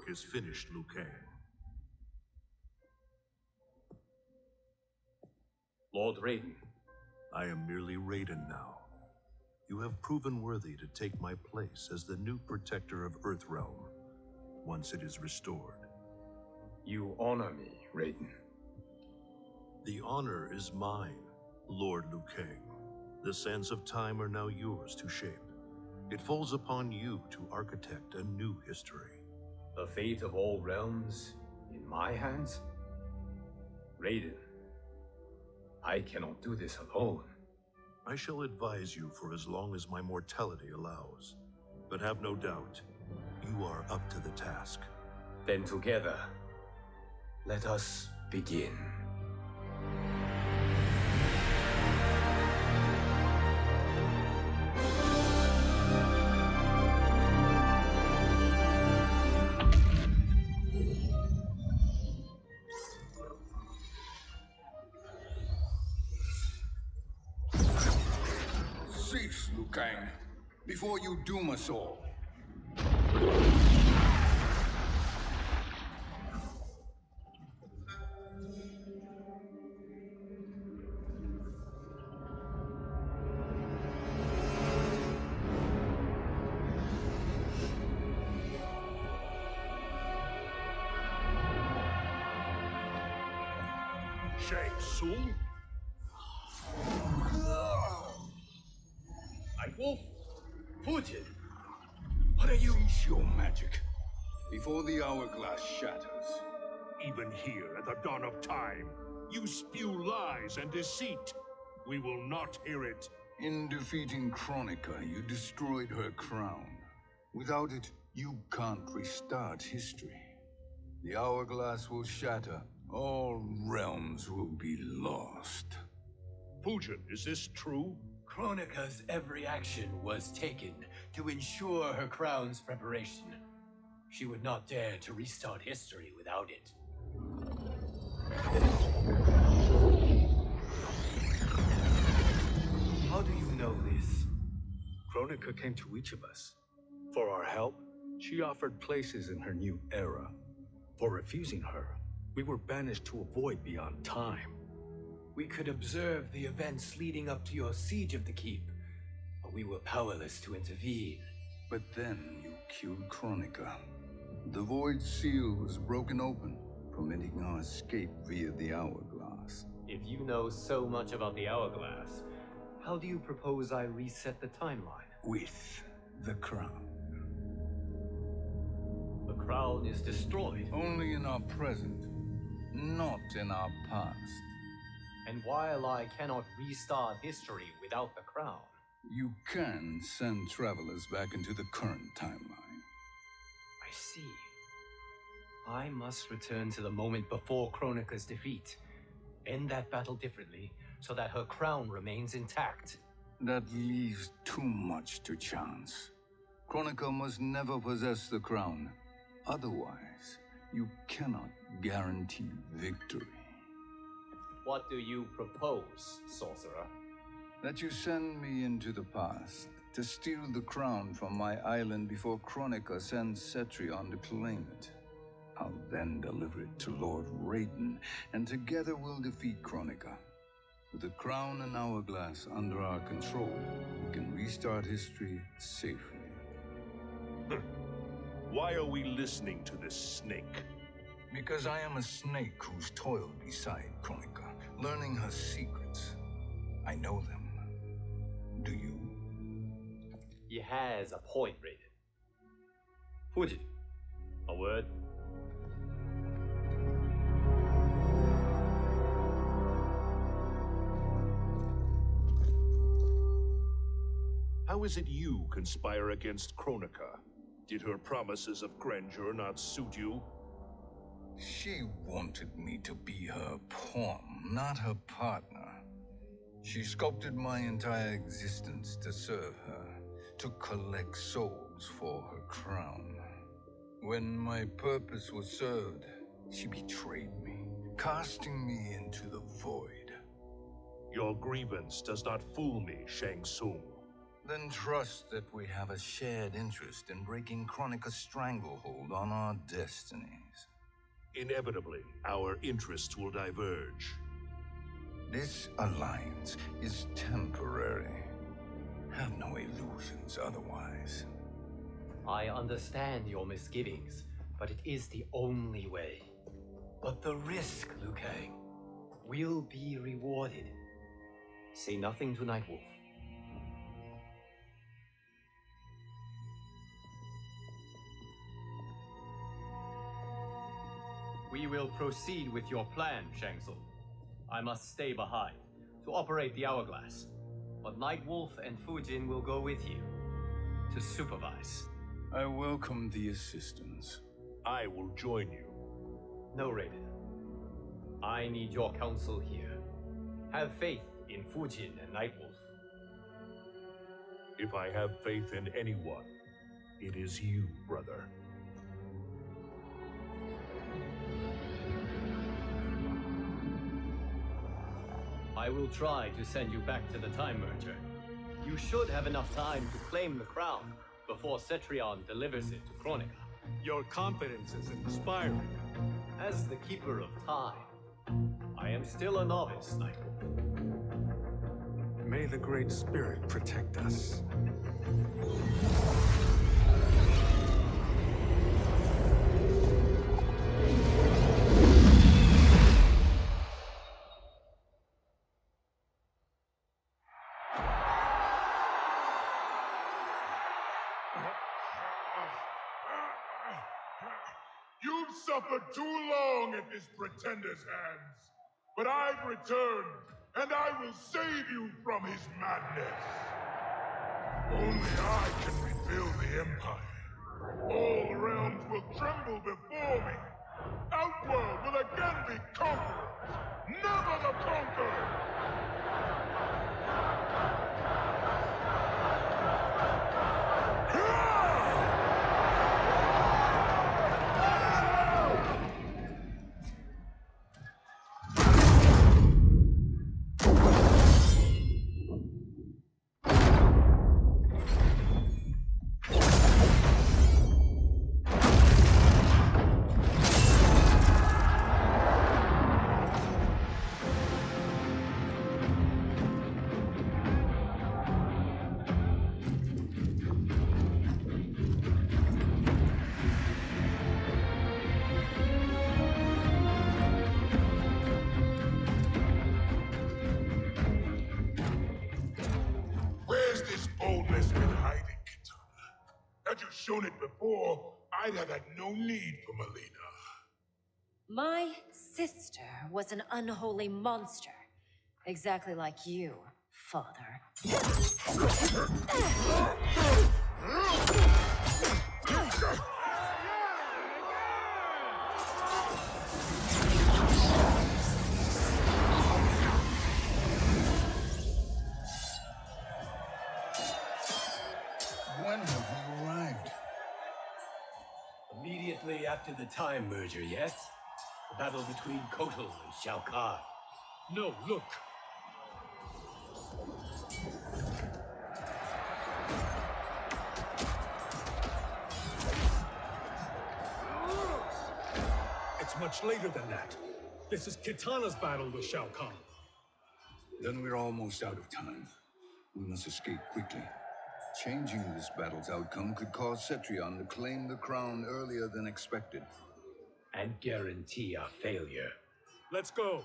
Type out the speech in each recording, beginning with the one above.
work is finished, Liu Kang. Lord Raiden. I am merely Raiden now. You have proven worthy to take my place as the new protector of Earthrealm, once it is restored. You honor me, Raiden. The honor is mine, Lord Liu Kang. The sands of time are now yours to shape. It falls upon you to architect a new history. The fate of all realms in my hands? Raiden, I cannot do this alone. I shall advise you for as long as my mortality allows. But have no doubt, you are up to the task. Then together, let us begin. Cease, Liu Kang, before you doom us all. Shang Tsung? Wolf, Putin, what are you? Cease your magic before the hourglass shatters. Even here at the dawn of time, you spew lies and deceit. We will not hear it. In defeating Kronika, you destroyed her crown. Without it, you can't restart history. The hourglass will shatter. All realms will be lost. Pujin, is this true? Kronika's every action was taken to ensure her crown's preparation. She would not dare to restart history without it. How do you know this? Kronika came to each of us. For our help, she offered places in her new era. For refusing her, we were banished to a void beyond time. We could observe the events leading up to your siege of the keep, but we were powerless to intervene. But then you killed Kronika. The void seal was broken open, permitting our escape via the hourglass. If you know so much about the hourglass, how do you propose I reset the timeline? With the crown. The crown is destroyed. Only in our present, not in our past. And while I cannot restart history without the crown, You can send travelers back into the current timeline. I see. I must return to the moment before Kronika's defeat. End that battle differently, so that her crown remains intact. That leaves too much to chance. Kronika must never possess the crown. Otherwise, you cannot guarantee victory. What do you propose, sorcerer? That you send me into the past to steal the crown from my island before Kronika sends Cetrion to claim it. I'll then deliver it to Lord Raiden, and together we'll defeat Kronika. With the crown and hourglass under our control, we can restart history safely. Why are we listening to this snake? Because I am a snake who's toiled beside Kronika, learning her secrets. I know them. Do you? He has a point, Raiden. Putin, a word? How is it you conspire against Kronika? Did her promises of grandeur not suit you? She wanted me to be her pawn, not her partner. She sculpted my entire existence to serve her, to collect souls for her crown. When my purpose was served, she betrayed me, casting me into the void. Your grievance does not fool me, Shang Tsung. Then trust that we have a shared interest in breaking Kronika's stranglehold on our destinies. Inevitably, our interests will diverge. This alliance is temporary. Have no illusions otherwise. I understand your misgivings, but it is the only way. But the risk, Liu Kang, will be rewarded. Say nothing to Nightwolf. We will proceed with your plan, Shang Tsung. I must stay behind to operate the hourglass. But Nightwolf and Fujin will go with you to supervise. I welcome the assistance. I will join you. No, Raiden. I need your counsel here. Have faith in Fujin and Nightwolf. If I have faith in anyone, it is you, brother. I will try to send you back to the Time Merger. You should have enough time to claim the crown before Cetrion delivers it to Kronika. Your confidence is inspiring. As the Keeper of Time, I am still a novice, Nightwolf. May the Great Spirit protect us. You've suffered too long at this pretender's hands. But I've returned, and I will save you from his madness. Only I can rebuild the Empire. All realms will tremble before me. Outworld will again be conquerors, never the conquerors! Had you shown it before, I'd have had no need for Melina. My sister was an unholy monster. Exactly like you, father. When have we arrived? Immediately after the Time Merger, yes? The battle between Kotal and Shao Kahn. No, look. It's much later than that. This is Kitana's battle with Shao Kahn. Then we're almost out of time. We must escape quickly. Changing this battle's outcome could cause Cetrion to claim the crown earlier than expected. And guarantee our failure. Let's go.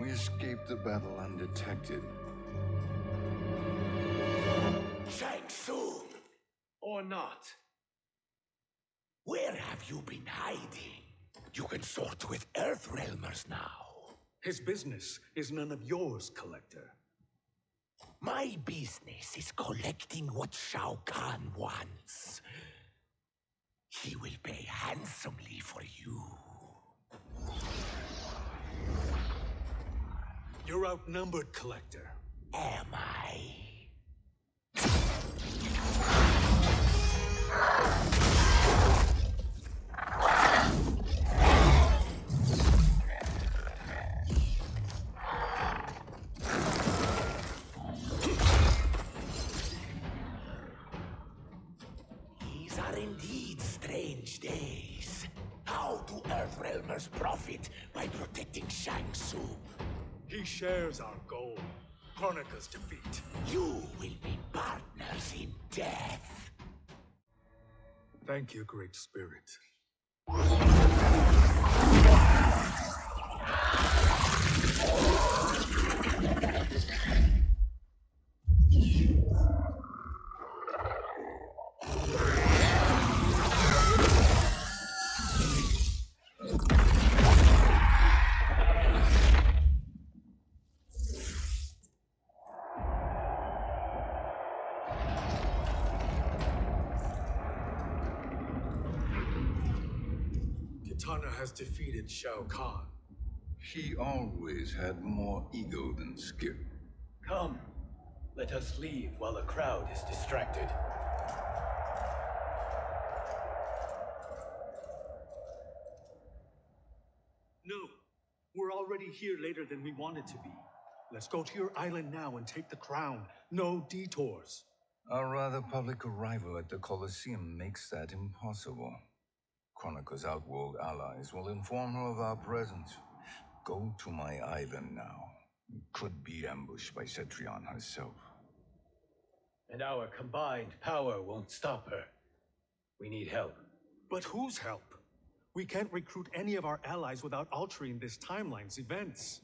We escaped the battle undetected. Shang Tsung! Or not. Where have you been hiding? You consort with Earthrealmers now. His business is none of yours, Collector. My business is collecting what Shao Kahn wants. He will pay handsomely for you. You're outnumbered, Collector. Am I? These are indeed strange days. How do Earthrealmers profit by protecting Shang Tsung? He shares our goal. Kronika's defeat. You will be partners in death. Thank you, Great Spirit. Kitana has defeated Shao Kahn. He always had more ego than skill. Come, let us leave while the crowd is distracted. No, we're already here later than we wanted to be. Let's go to your island now and take the crown. No detours. Our rather public arrival at the Colosseum makes that impossible. Kronika's outworld allies will inform her of our presence. Go to my island now. You could be ambushed by Cetrion herself. And our combined power won't stop her. We need help. But whose help? We can't recruit any of our allies without altering this timeline's events.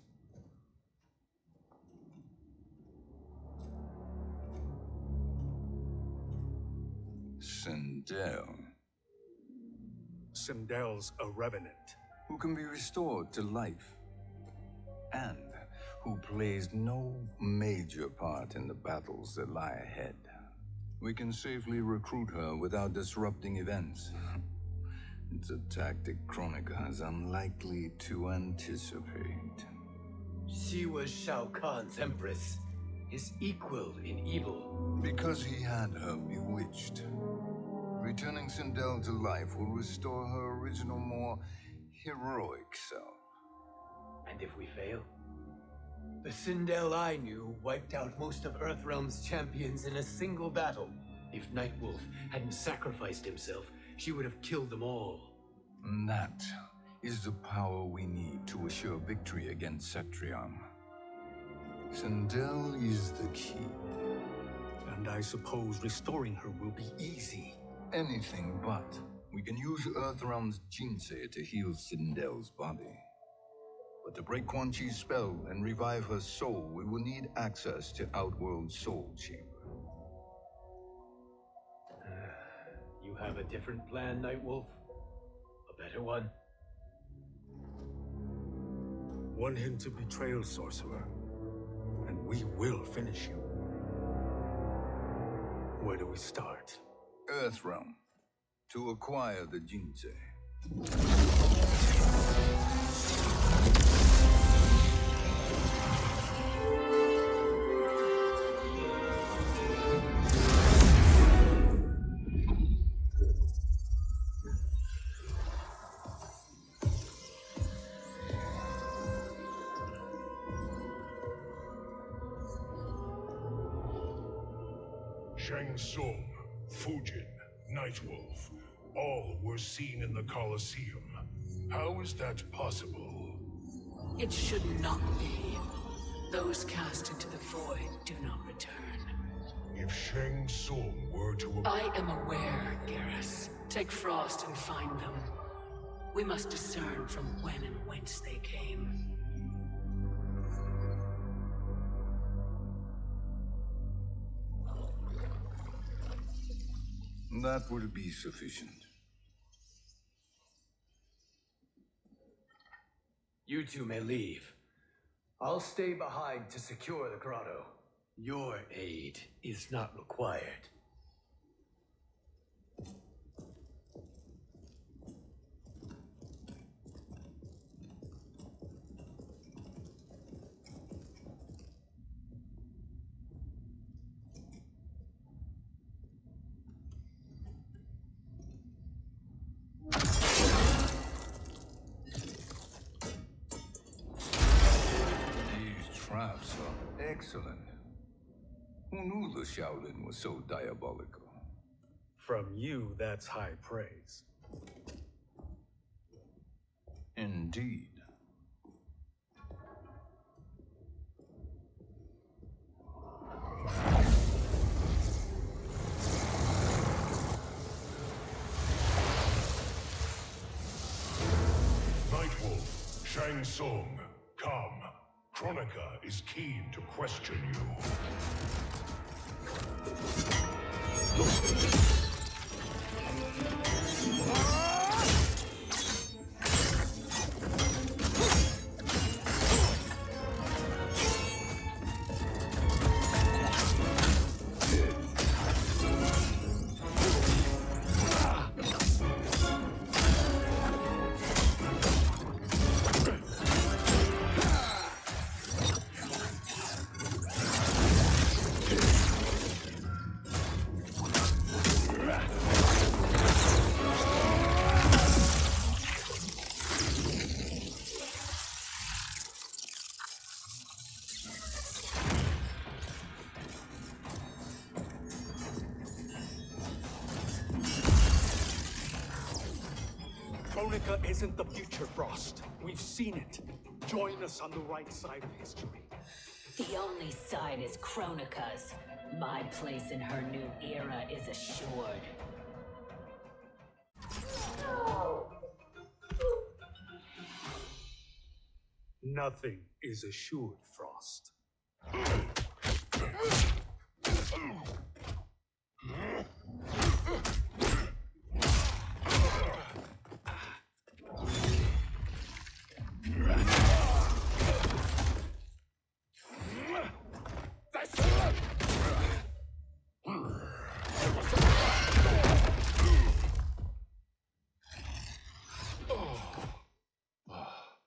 Sindel, Sindel's a revenant. who can be restored to life, and who plays no major part in the battles that lie ahead. We can safely recruit her without disrupting events. It's a tactic Kronika is unlikely to anticipate. She was Shao Kahn's empress, his equal in evil. Because he had her bewitched. Returning Sindel to life will restore her original, more heroic self. And if we fail? The Sindel I knew wiped out most of Earthrealm's champions in a single battle. If Nightwolf hadn't sacrificed himself, she would have killed them all. And that is the power we need to assure victory against Cetrion. Sindel is the key. And I suppose restoring her will be easy. Anything but. We can use Earthrealm's Jinsei to heal Sindel's body. But to break Quan Chi's spell and revive her soul, we will need access to Outworld's Soul Chamber. You have a different plan, Nightwolf? A better one? Want him to betray Sorcerer, and we will finish you. Where do we start? Earthrealm. To acquire the Jinsei. Shang Tsung, Fujin, Nightwolf, all were seen in the Colosseum. How is that possible? It should not be. Those cast into the void do not return. If Shang Tsung were to... I am aware, Garrus. Take Frost and find them. We must discern from when and whence they came. That will be sufficient. You two may leave. I'll stay behind to secure the grotto. Your aid is not required. Traps are excellent. Who knew the Shaolin was so diabolical? From you, that's high praise. Indeed. Nightwolf, Shang Tsung, come. Kronika is keen to question you. Kronika isn't the future, Frost. We've seen it. Join us on the right side of history. The only side is Kronika's. My place in her new era is assured. Nothing is assured, Frost.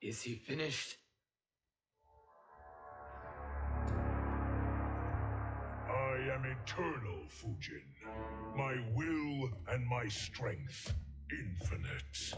Is he finished? I am eternal, Fujin. My will and my strength infinite.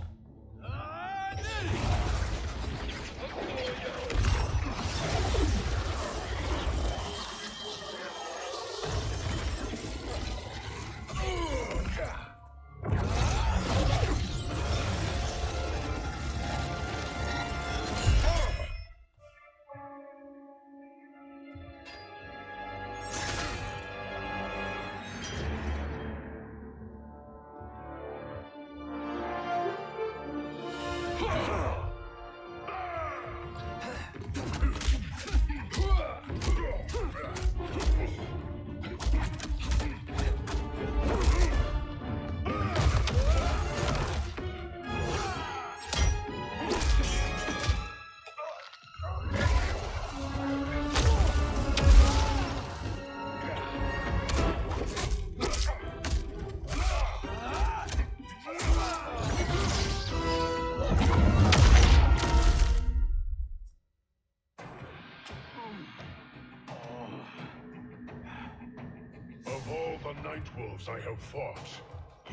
Nightwolves I have fought,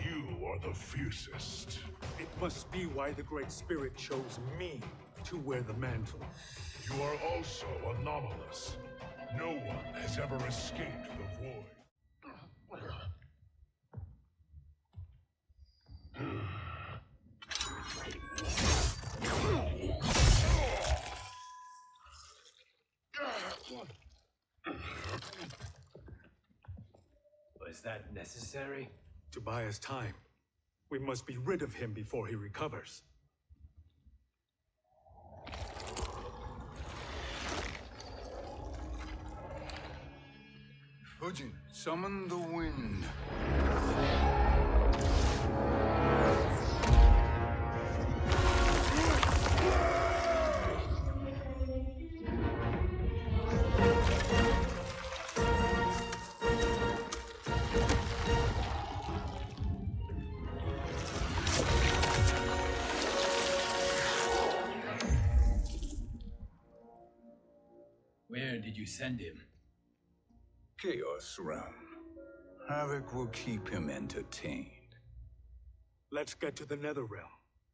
you are the fiercest. It must be why the Great Spirit chose me to wear the mantle. You are also anomalous. No one has ever escaped the void. Was that necessary? To buy us time. We must be rid of him before he recovers. Fujin, summon the wind. send him? Chaos Realm. Havoc will keep him entertained. Let's get to the Netherrealm.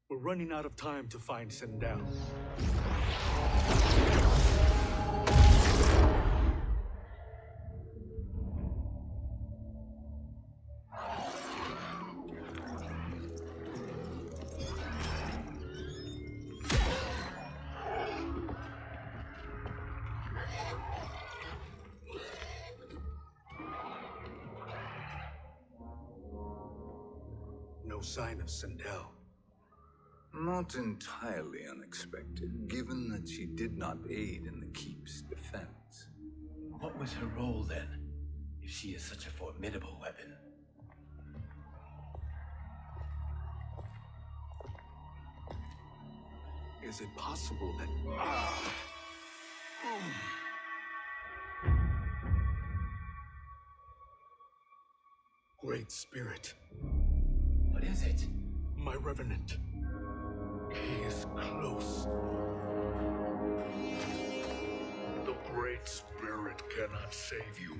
We're running out of time to find Sindel. No sign of Sindel. Not entirely unexpected, given that she did not aid in the Keep's defense. What was her role then, if she is such a formidable weapon? Is it possible that... Great Spirit. What is it? My Revenant. He is close. The Great Spirit cannot save you.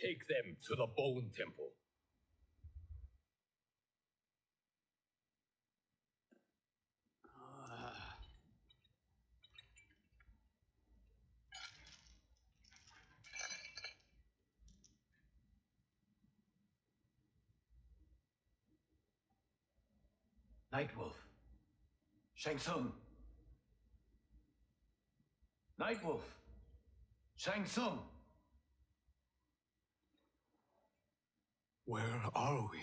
Take them to the Bone Temple. Nightwolf. Shang Tsung. Nightwolf. Shang Tsung. Where are we?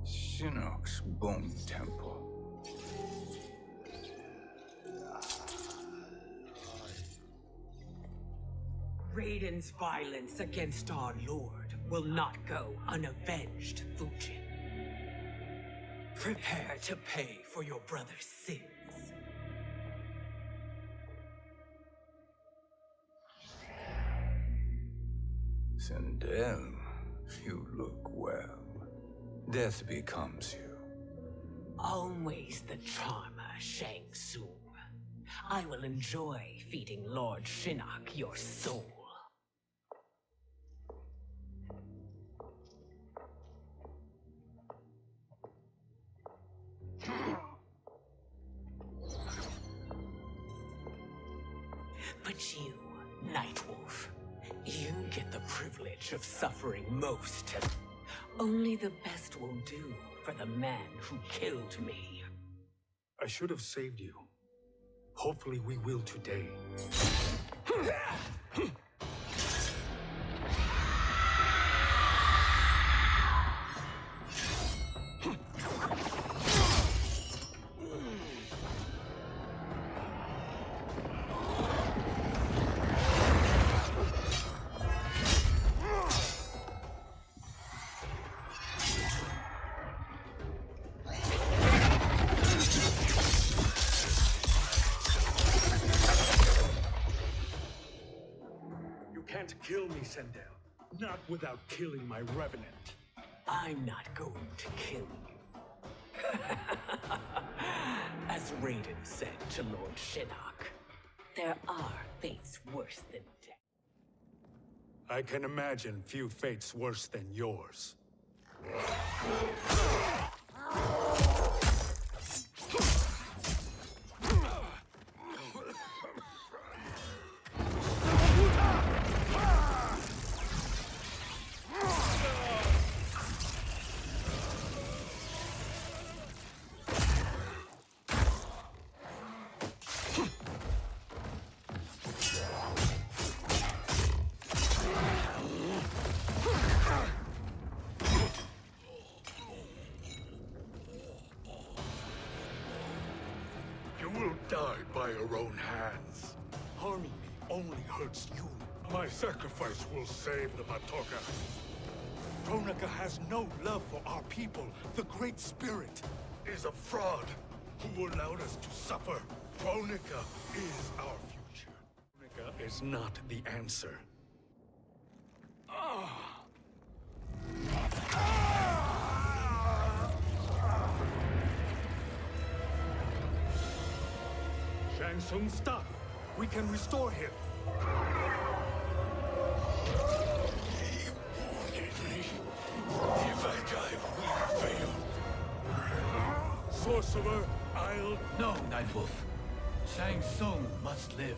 Shinnok's Bone Temple. Raiden's violence against our Lord will not go unavenged, Fujin. Prepare to pay for your brother's sins. Sindel, you look well. Death becomes you. Always the charmer, Shang Tsung. I will enjoy feeding Lord Shinnok your soul. But you, Nightwolf, you get the privilege of suffering most. Only the best will do for the man who killed me. I should have saved you. Hopefully we will today. Kill me, Sindel. Not without killing my Revenant. I'm not going to kill you. As Raiden said to Lord Shinnok, there are fates worse than death. I can imagine few fates worse than yours. You will die by your own hands. Harming me only hurts you. My sacrifice will save the Matoka. Kronika has no love for our people. The Great Spirit is a fraud who allowed us to suffer. Kronika is our future. Kronika is not the answer. Shang Tsung, stop! We can restore him. He wanted me. If I die, we fail. Sorcerer, I'll... No, Nightwolf. Shang Tsung must live.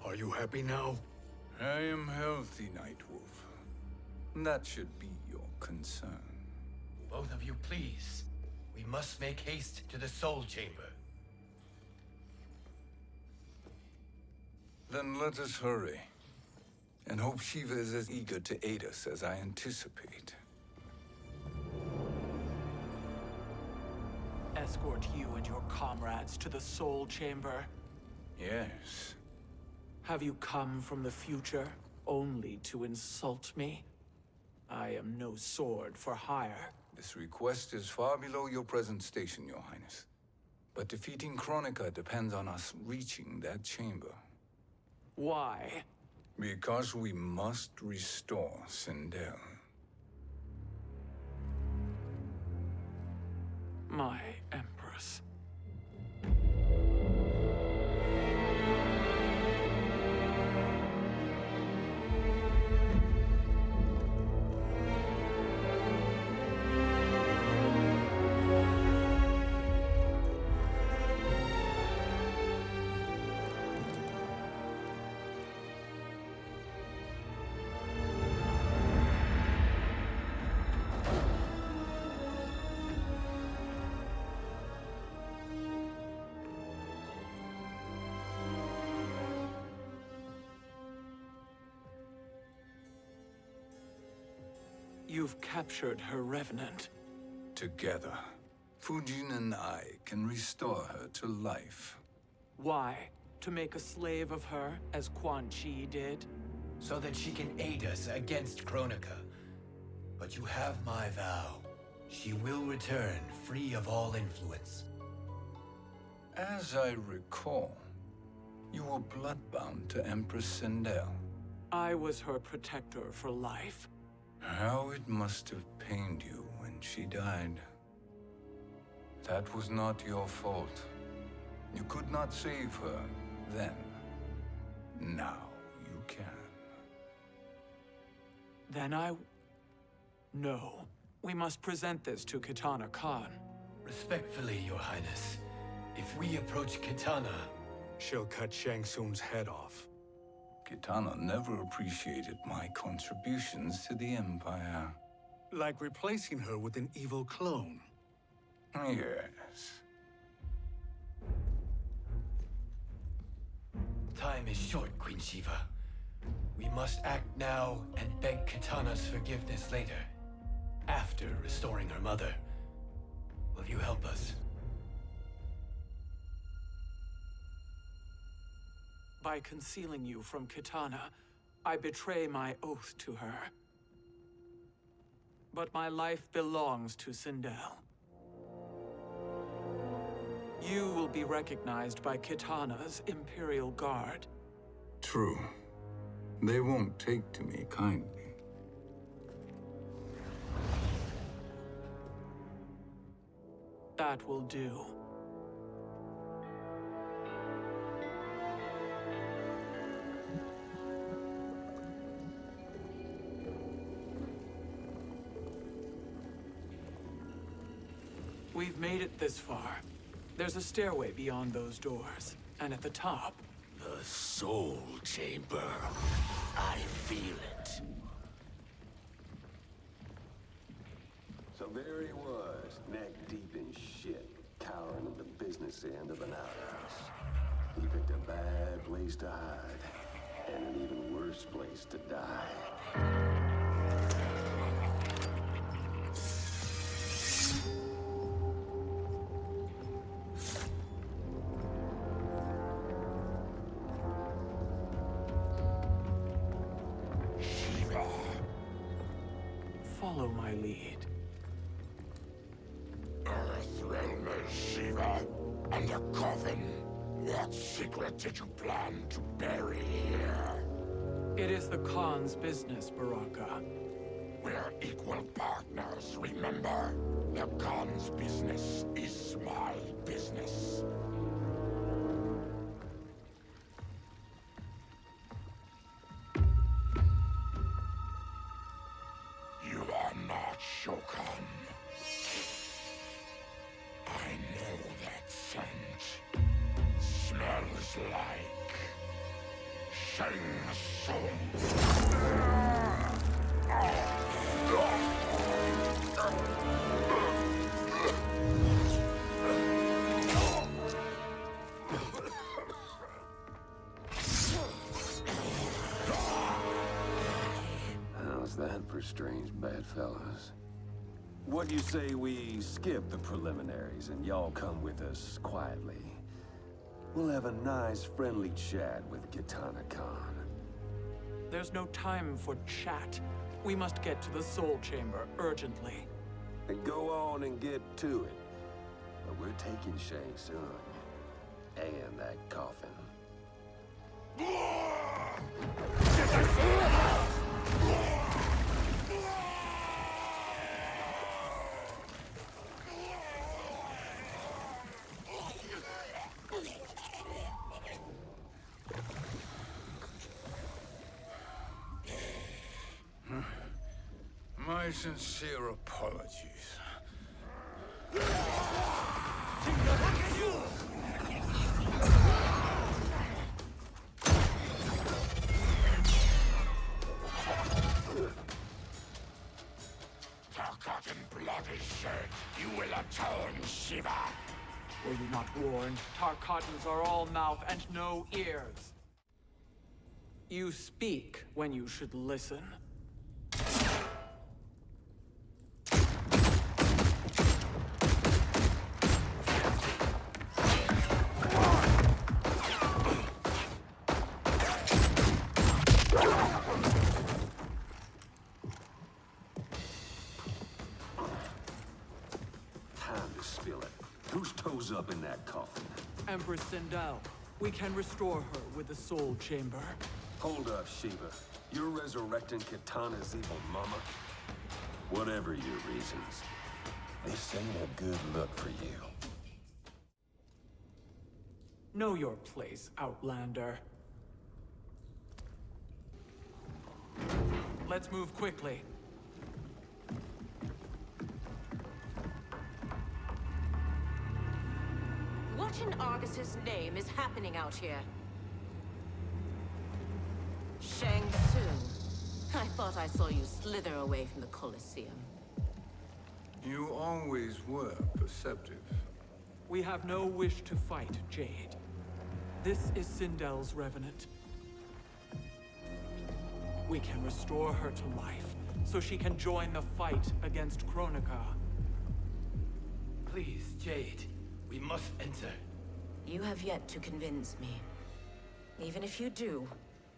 Are you happy now? I am healthy, Nightwolf. That should be your concern. Both of you, please. We must make haste to the Soul Chamber. Then let us hurry. And hope Shiva is as eager to aid us as I anticipate. Escort you and your comrades to the Soul Chamber. Yes. Have you come from the future only to insult me? I am no sword for hire. This request is far below your present station, Your Highness. But defeating Kronika depends on us reaching that chamber. Why? Because we must restore Sindel. My Empress. You've captured her revenant. Together, Fujin and I can restore her to life. Why? To make a slave of her, as Quan Chi did? So that she can aid us against Kronika. But you have my vow. She will return free of all influence. As I recall, you were bloodbound to Empress Sindel. I was her protector for life. How it must have pained you when she died. That was not your fault. You could not save her then. Now you can. Then No. We must present this to Kitana Khan. Respectfully, Your Highness, if we approach Kitana... She'll cut Shang Tsung's head off. Kitana never appreciated my contributions to the Empire. Like replacing her with an evil clone. Yes. Time is short, Queen Shiva. We must act now and beg Kitana's forgiveness later. After restoring her mother. Will you help us? By concealing you from Kitana, I betray my oath to her. But my life belongs to Sindel. You will be recognized by Kitana's Imperial Guard. True. They won't take to me kindly. That will do. We've made it this far. There's a stairway beyond those doors, and at the top... The Soul Chamber. I feel it. So there he was, neck deep in shit, cowering at the business end of an outhouse. He picked a bad place to hide, and an even worse place to die. Follow my lead. Earthrealm is Shiva, and a coffin. What secret did you plan to bury here? It is the Khan's business, Baraka. We're equal partners, remember? The Khan's business is my business. You are not Shokan. I know that scent. Smells like Shang Tsung. How's that for strange bedfellows? What do you say we skip the preliminaries and y'all come with us quietly? We'll have a nice, friendly chat with Kitana Khan. There's no time for chat. We must get to the Soul Chamber urgently. Then go on and get to it. But we're taking Shang Tsung. And that coffin. My sincere apologies. Forgotten blood is shed. You will atone, Shiva. Were you not warned? Tarkatans are all mouth and no ears. You speak when you should listen. Up in that coffin. Empress Sindel, we can restore her with the Soul Chamber. Hold up, Shiva. You're resurrecting Kitana's evil mama? Whatever your reasons, this ain't a good look for you. Know your place, Outlander. Let's move quickly. What in Argus's name is happening out here? Shang Tsung. I thought I saw you slither away from the Colosseum. You always were perceptive. We have no wish to fight, Jade. This is Sindel's revenant. We can restore her to life, so she can join the fight against Kronika. Please, Jade. We must enter. You have yet to convince me. Even if you do,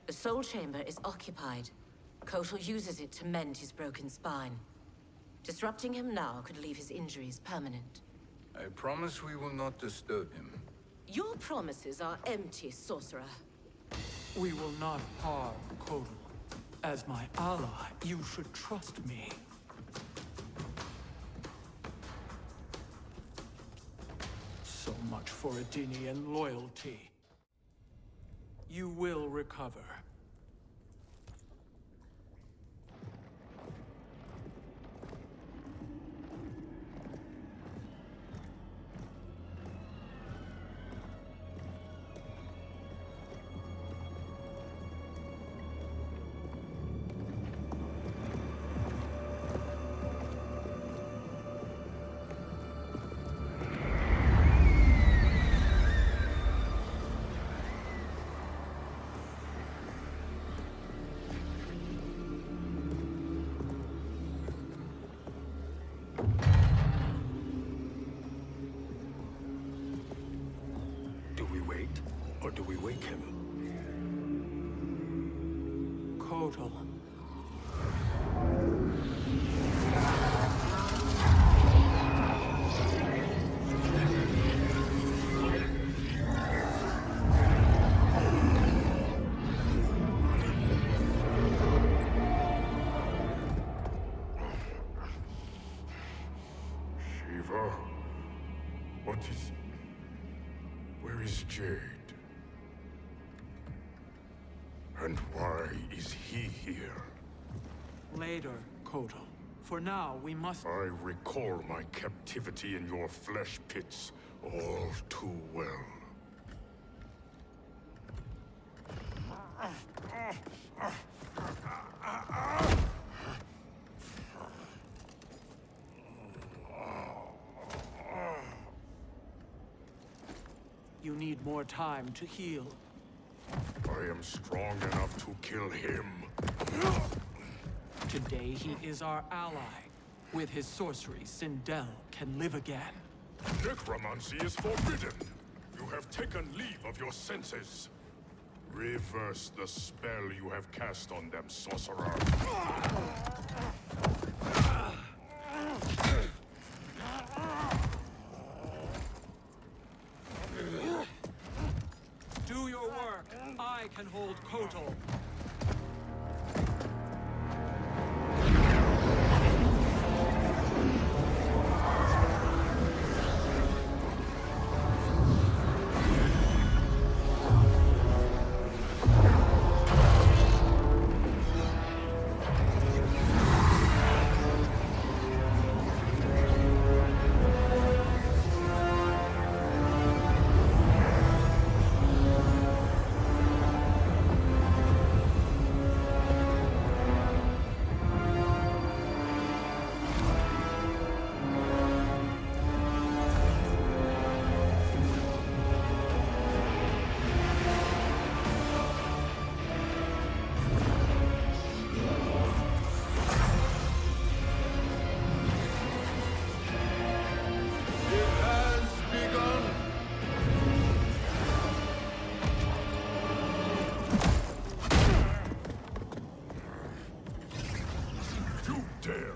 the Soul Chamber is occupied. Kotal uses it to mend his broken spine. Disrupting him now could leave his injuries permanent. I promise we will not disturb him. Your promises are empty, sorcerer. We will not harm Kotal. As my ally, you should trust me. So much for Adenian loyalty. You will recover. Or do we wake him? Kotal. Shiva? What is... Where is Jade? And why is he here? Later, Kotal. For now, we must... I recall my captivity in your flesh pits all too well. You need more time to heal. I am strong enough to kill him. Today he is our ally. With his sorcery, Sindel can live again. Necromancy is forbidden. You have taken leave of your senses. Reverse the spell you have cast on them, sorcerer. Do your work. I can hold Kotal.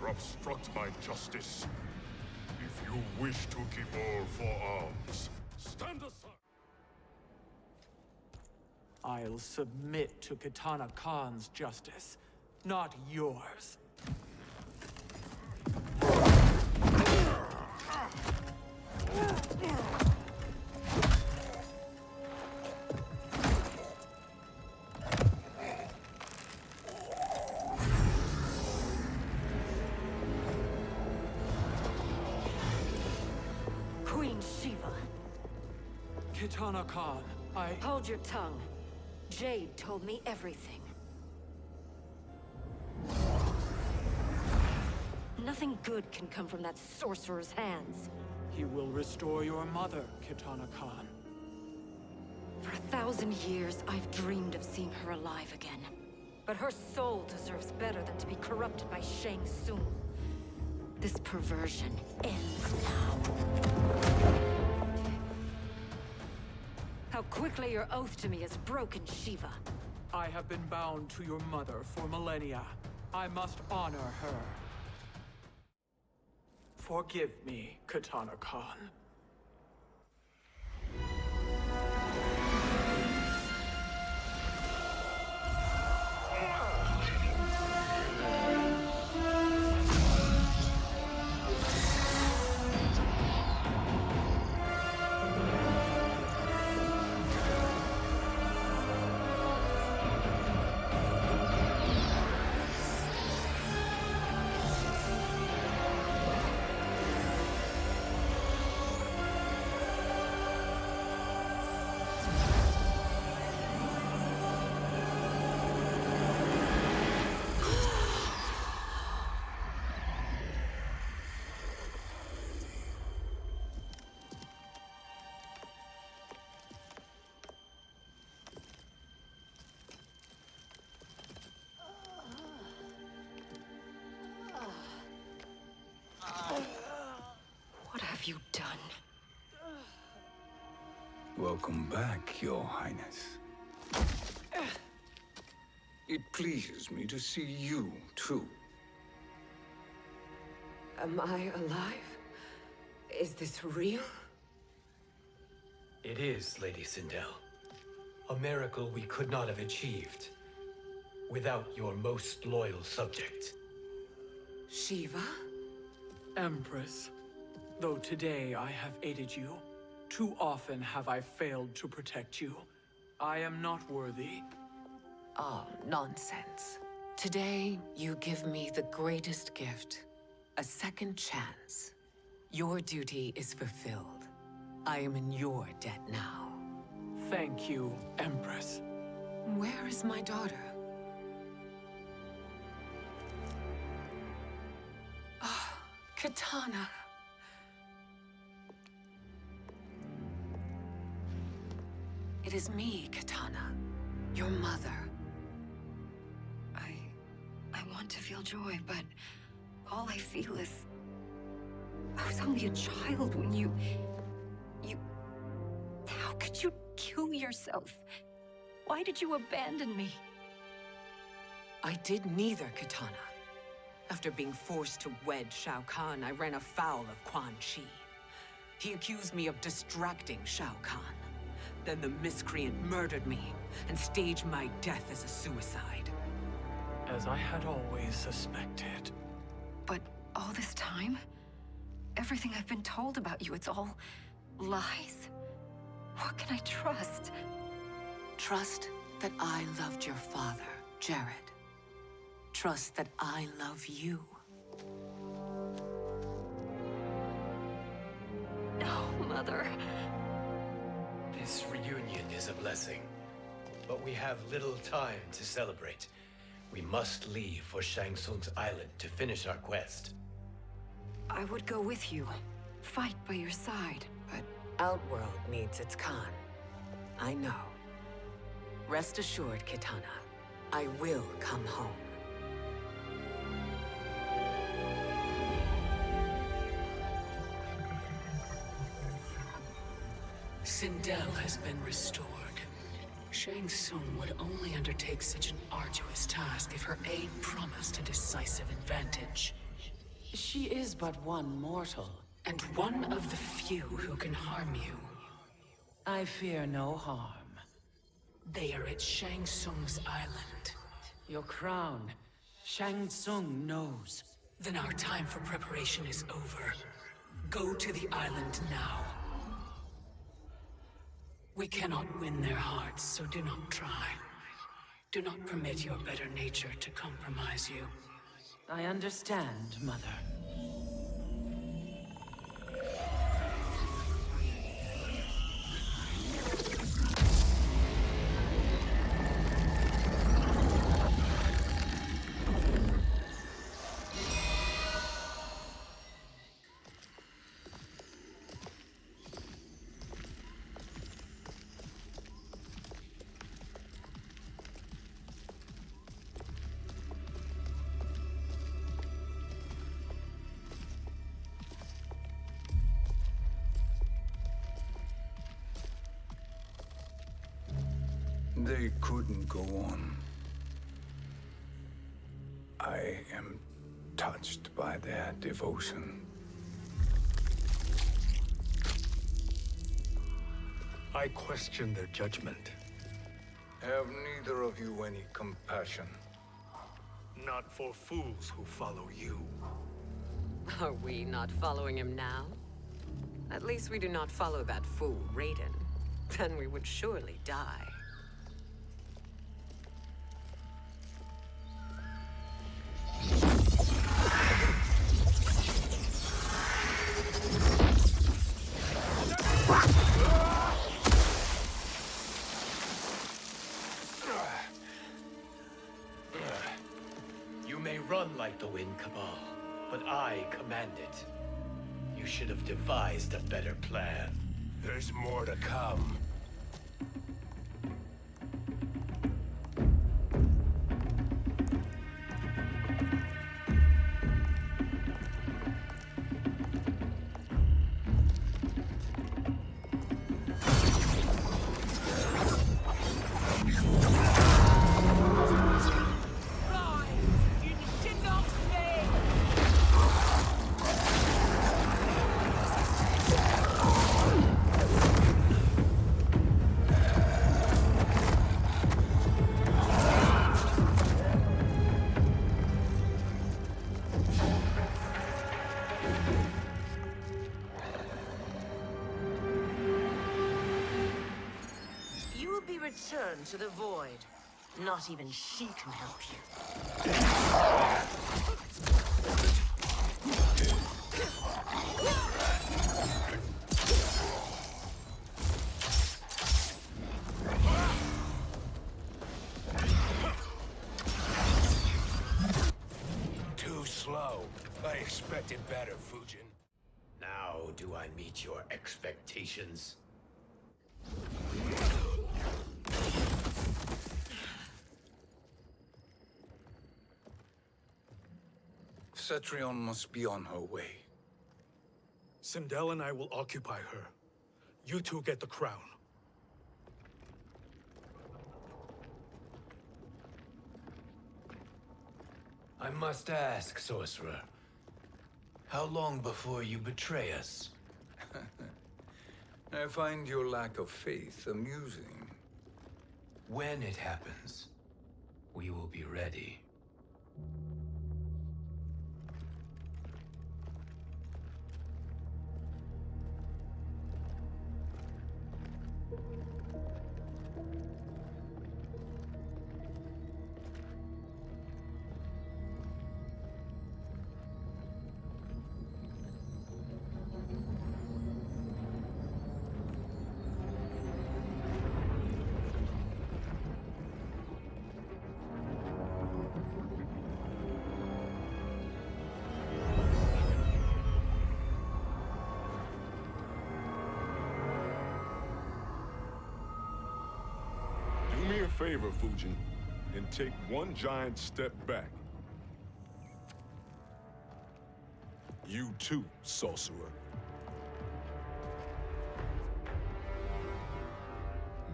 Obstruct my justice. If you wish to keep all four arms, stand aside. I'll submit to Kitana Khan's justice, not yours. Kitana Khan, Hold your tongue. Jade told me everything. Nothing good can come from that sorcerer's hands. He will restore your mother, Kitana Khan. For 1,000 years, I've dreamed of seeing her alive again. But her soul deserves better than to be corrupted by Shang Tsung. This perversion ends now. How quickly your oath to me is broken, Shiva. I have been bound to your mother for millennia. I must honor her. Forgive me, Kitana Khan. Welcome back, Your Highness. It pleases me to see you, too. Am I alive? Is this real? It is, Lady Sindel. A miracle we could not have achieved without your most loyal subject. Shiva? Empress, though today I have aided you, too often have I failed to protect you. I am not worthy. Oh, nonsense. Today, you give me the greatest gift. A second chance. Your duty is fulfilled. I am in your debt now. Thank you, Empress. Where is my daughter? Ah, Katana. It is me, Katana. Your mother. I want to feel joy, but all I feel is... I was only a child when you... How could you kill yourself? Why did you abandon me? I did neither, Katana. After being forced to wed Shao Kahn, I ran afoul of Quan Chi. He accused me of distracting Shao Kahn. Then the miscreant murdered me and staged my death as a suicide. As I had always suspected. But all this time? Everything I've been told about you, it's all lies? What can I trust? Trust that I loved your father, Jared. Trust that I love you. No, Mother. This reunion is a blessing, but we have little time to celebrate. We must leave for Shang Tsung's island to finish our quest. I would go with you, fight by your side, but... Outworld needs its Khan. I know. Rest assured, Kitana. I will come home. Sindel has been restored. Shang Tsung would only undertake such an arduous task if her aid promised a decisive advantage. She is but one mortal, and one of the few who can harm you. I fear no harm. They are at Shang Tsung's island. Your crown, Shang Tsung knows. Then our time for preparation is over. Go to the island now. We cannot win their hearts, so do not try. Do not permit your better nature to compromise you. I understand, Mother. They couldn't go on. I am touched by their devotion. I question their judgment. Have neither of you any compassion? Not for fools who follow you. Are we not following him now? At least we do not follow that fool, Raiden. Then we would surely die. You may run like the wind, Cabal, but I command it. You should have devised a better plan. There's more to come. return to the void. Not even she can help you. Too slow. I expected better, Fujin. Now do I meet your expectations? Cetrion must be on her way. Sindel and I will occupy her. You two get the crown. I must ask, sorcerer. How long before you betray us? I find your lack of faith amusing. When it happens, we will be ready. Do me a favor, Fujin, and take one giant step back. You too, sorcerer.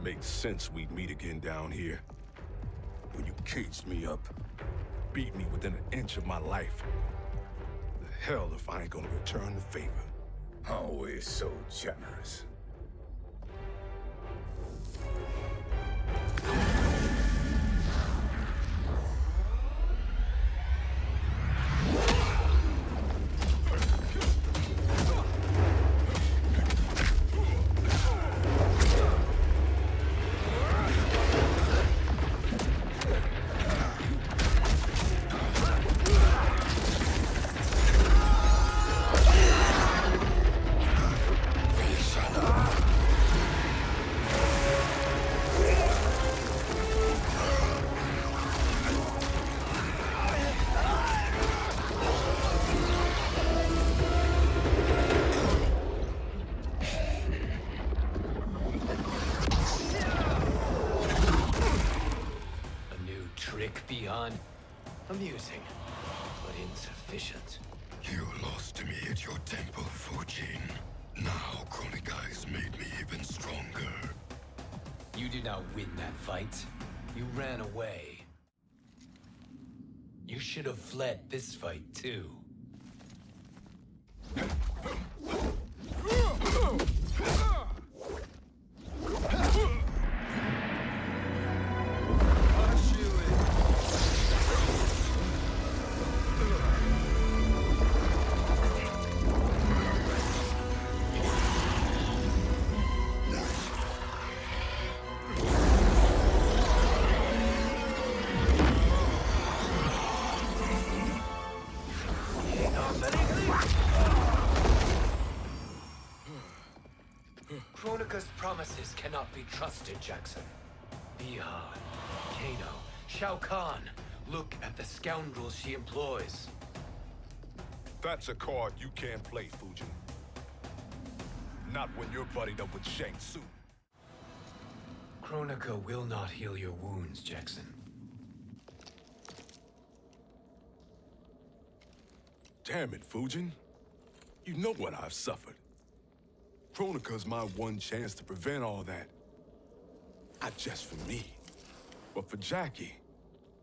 Makes sense we'd meet again down here. When you caged me up, beat me within an inch of my life. The hell if I ain't gonna return the favor. Always so generous. Amusing, but insufficient. You lost to me at your temple, Fujin. Now Kronika has made me even stronger. You did not win that fight. You ran away. You should have fled this fight, too. Kronika's promises cannot be trusted, Jackson. Bihan, Kano, Shao Kahn. Look at the scoundrels she employs. That's a card you can't play, Fujin. Not when you're buddied up with Shang Tsung. Kronika will not heal your wounds, Jackson. Damn it, Fujin. You know what I've suffered. Kronika's my one chance to prevent all that. Not just for me, but for Jackie,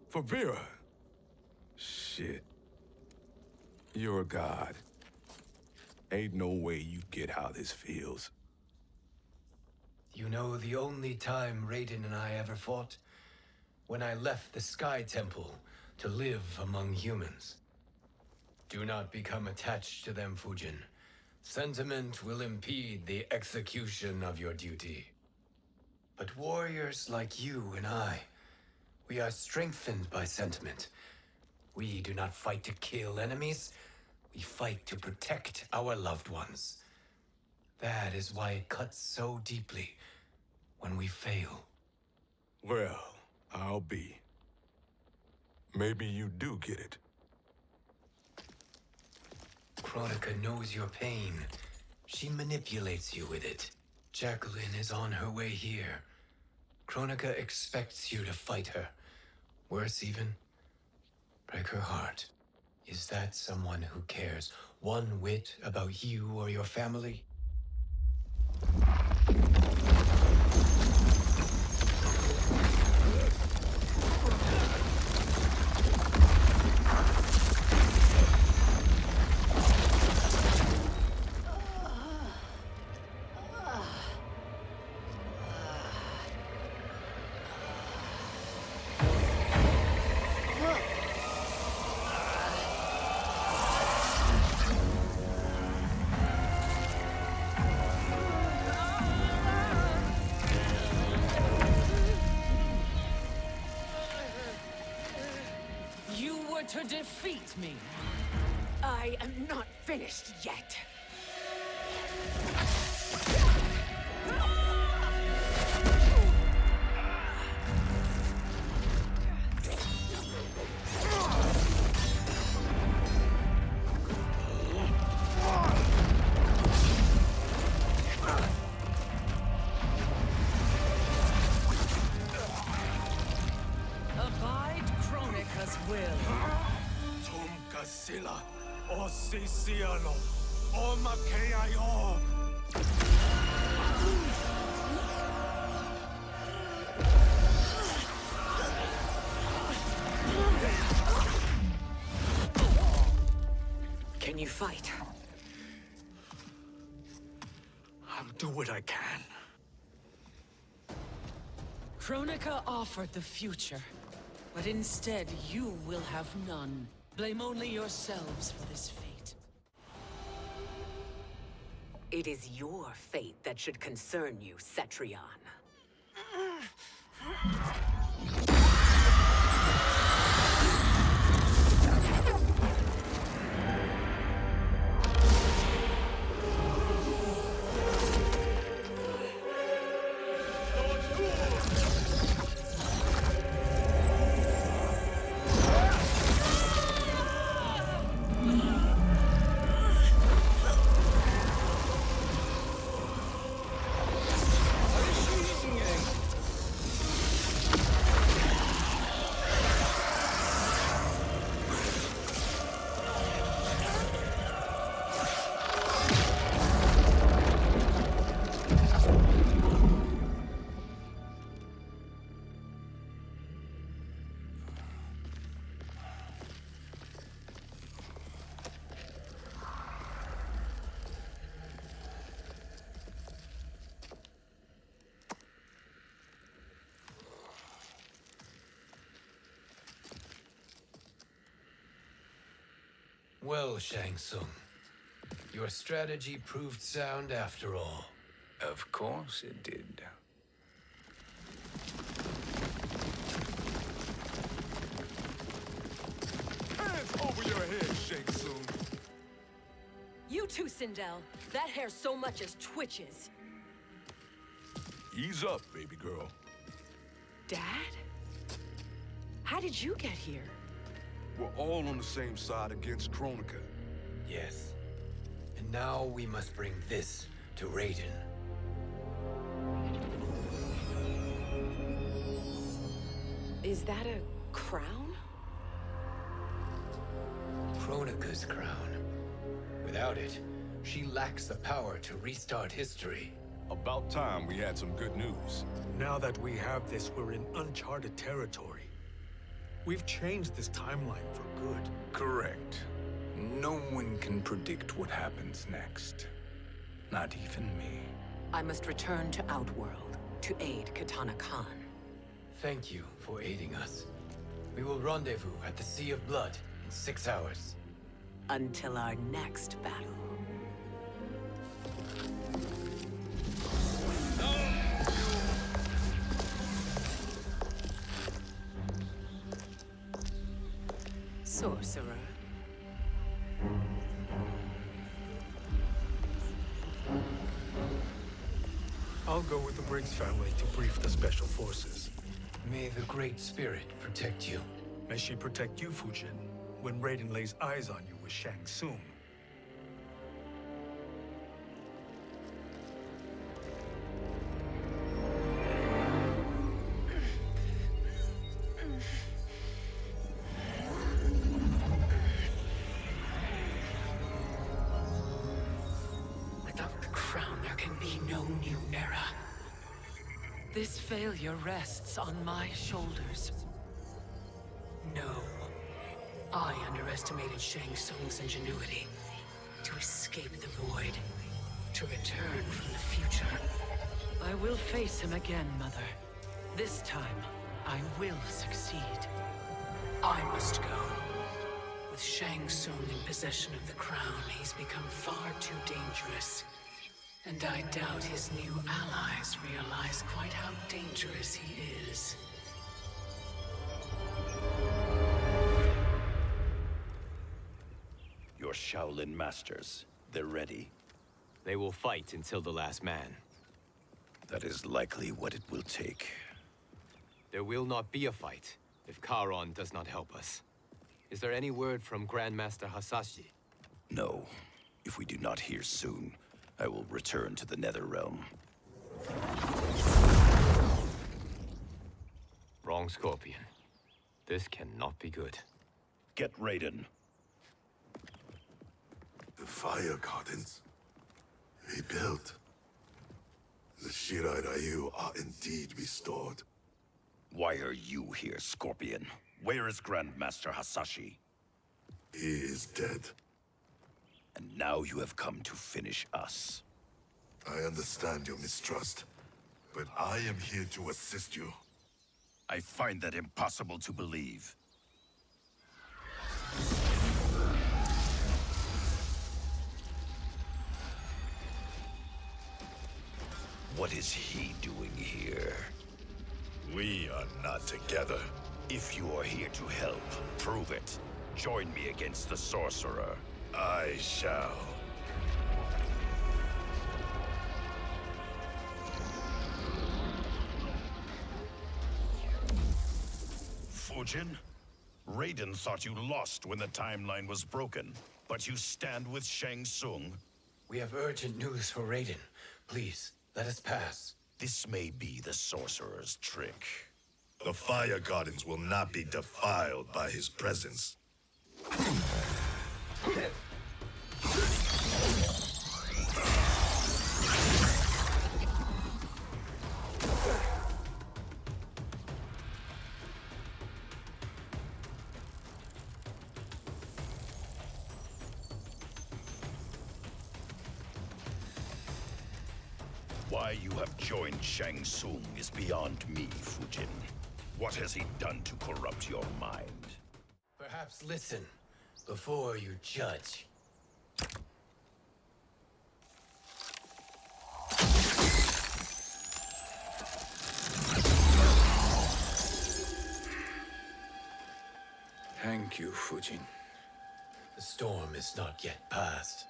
for Vera. Shit. You're a god. Ain't no way you get how this feels. You know the only time Raiden and I ever fought? When I left the Sky Temple to live among humans. Do not become attached to them, Fujin. Sentiment will impede the execution of your duty. But warriors like you and I, we are strengthened by sentiment. We do not fight to kill enemies. We fight to protect our loved ones. That is why it cuts so deeply when we fail. Well, I'll be. Maybe you do get it. Kronika knows your pain. She manipulates you with it. Jacqueline is on her way here. Kronika expects you to fight her. Worse even, break her heart. Is that someone who cares one whit about you or your family? To defeat me. I am not finished yet. Abide Kronika's will. Sila, o Siciano, o Makeayo. Can you fight? I'll do what I can. Kronika offered the future, but instead you will have none. Blame only yourselves for this fate. It is your fate that should concern you, Cetrion. Well, Shang Tsung, your strategy proved sound after all. Of course it did. Hands over your head, Shang Tsung. You too, Sindel. That hair so much as twitches. Ease up, baby girl. Dad? How did you get here? We're all on the same side against Kronika. Yes. And now we must bring this to Raiden. Is that a crown? Kronika's crown. Without it, she lacks the power to restart history. About time we had some good news. Now that we have this, we're in uncharted territory. We've changed this timeline for good. Correct. No one can predict what happens next. Not even me. I must return to Outworld to aid Katana Khan. Thank you for aiding us. We will rendezvous at the Sea of Blood in 6 hours. Until our next battle. sorcerer. I'll go with the Briggs family to brief the special forces. May the Great Spirit protect you. May she protect you, Fujin, when Raiden lays eyes on you with Shang Tsung. Without the crown, there can be no new era. This failure rests on my shoulders. No. I underestimated Shang Tsung's ingenuity. To escape the void. To return from the future. I will face him again, Mother. This time, I will succeed. I must go. With Shang Tsung in possession of the crown, he's become far too dangerous. And I doubt his new allies realize quite how dangerous he is. Your Shaolin masters, they're ready. They will fight until the last man. That is likely what it will take. There will not be a fight if Charon does not help us. Is there any word from Grandmaster Hasashi? No. If we do not hear soon, I will return to the Netherrealm. Wrong, Scorpion. This cannot be good. Get Raiden. The fire gardens rebuilt. The Shirai Ryu are indeed restored. Why are you here, Scorpion? Where is Grandmaster Hasashi? He is dead. And now you have come to finish us. I understand your mistrust, but I am here to assist you. I find that impossible to believe. What is he doing here? We are not together. If you are here to help, prove it. Join me against the sorcerer. I shall. Fujin? Raiden thought you lost when the timeline was broken, but you stand with Shang Tsung. We have urgent news for Raiden. Please, let us pass. This may be the sorcerer's trick. The fire gardens will not be defiled by his presence. Why you have joined Shang Tsung is beyond me, Fujin. What has he done to corrupt your mind? Perhaps listen before you judge. Thank you, Fujin. The storm is not yet past.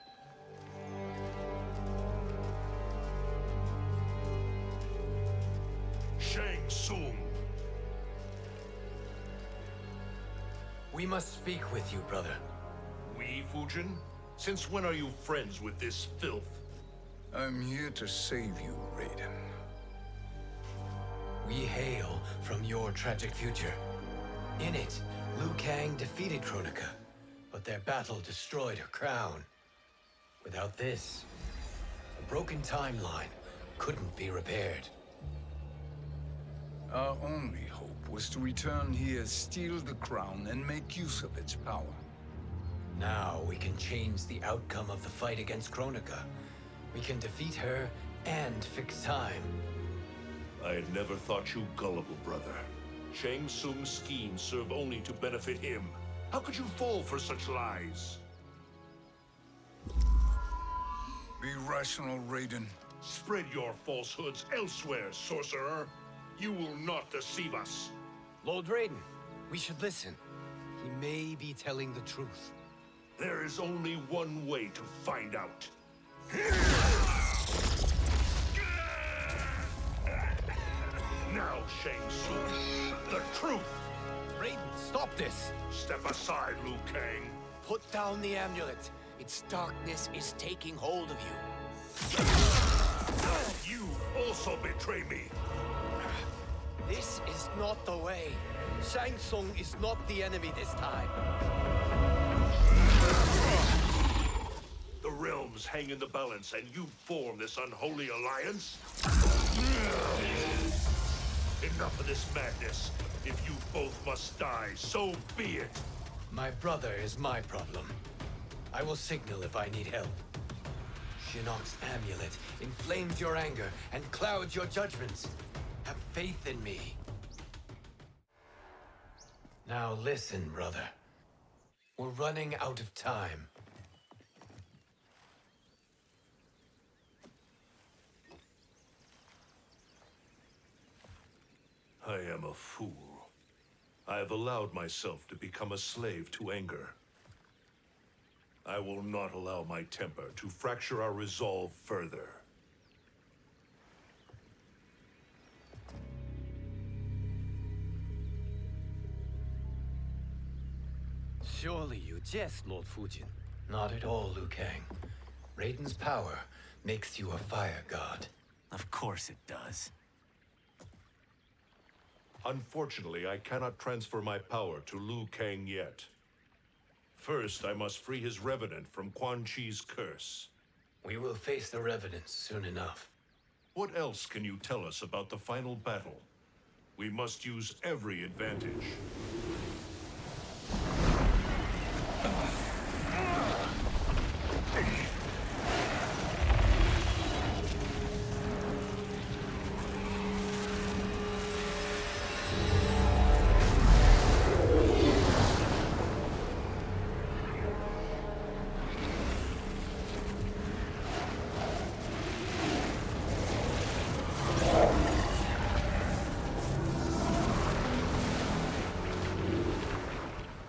Shang Tsung. We must speak with you, brother. We, Fujin? Since when are you friends with this filth? I'm here to save you, Raiden. We hail from your tragic future. In it, Liu Kang defeated Kronika, but their battle destroyed her crown. Without this, a broken timeline couldn't be repaired. Our only hope was to return here, steal the crown, and make use of its power. Now we can change the outcome of the fight against Kronika. We can defeat her and fix time. I had never thought you gullible, brother. Shang Tsung's schemes serve only to benefit him. How could you fall for such lies? Be rational, Raiden. Spread your falsehoods elsewhere, sorcerer. You will not deceive us. Lord Raiden, we should listen. He may be telling the truth. There is only one way to find out. Now, Shang Tsung, the truth! Raiden, stop this! Step aside, Liu Kang. Put down the amulet. Its darkness is taking hold of you. You also betray me. This is not the way. Shang Tsung is not the enemy this time. The realms hang in the balance, and you form this unholy alliance? Enough of this madness. If you both must die, so be it. My brother is my problem. I will signal if I need help. Shinnok's amulet inflames your anger and clouds your judgments. Have faith in me. Now listen, brother. We're running out of time. I am a fool. I have allowed myself to become a slave to anger. I will not allow my temper to fracture our resolve further. Surely you jest, Lord Fujin. Not at all, Liu Kang. Raiden's power makes you a fire god. Of course it does. Unfortunately, I cannot transfer my power to Liu Kang yet. First, I must free his Revenant from Quan Chi's curse. We will face the Revenants soon enough. What else can you tell us about the final battle? We must use every advantage.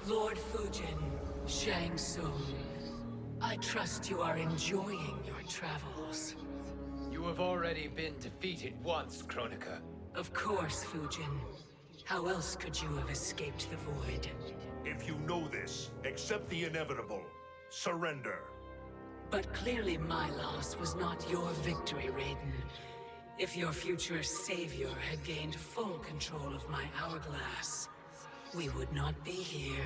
Lord Fujin, Shang Tsung, I trust you are enjoying your travels. You have already been defeated once, Kronika. Of course, Fujin. How else could you have escaped the void? If you know this, accept the inevitable. Surrender. But clearly my loss was not your victory, Raiden. If your future savior had gained full control of my hourglass, we would not be here.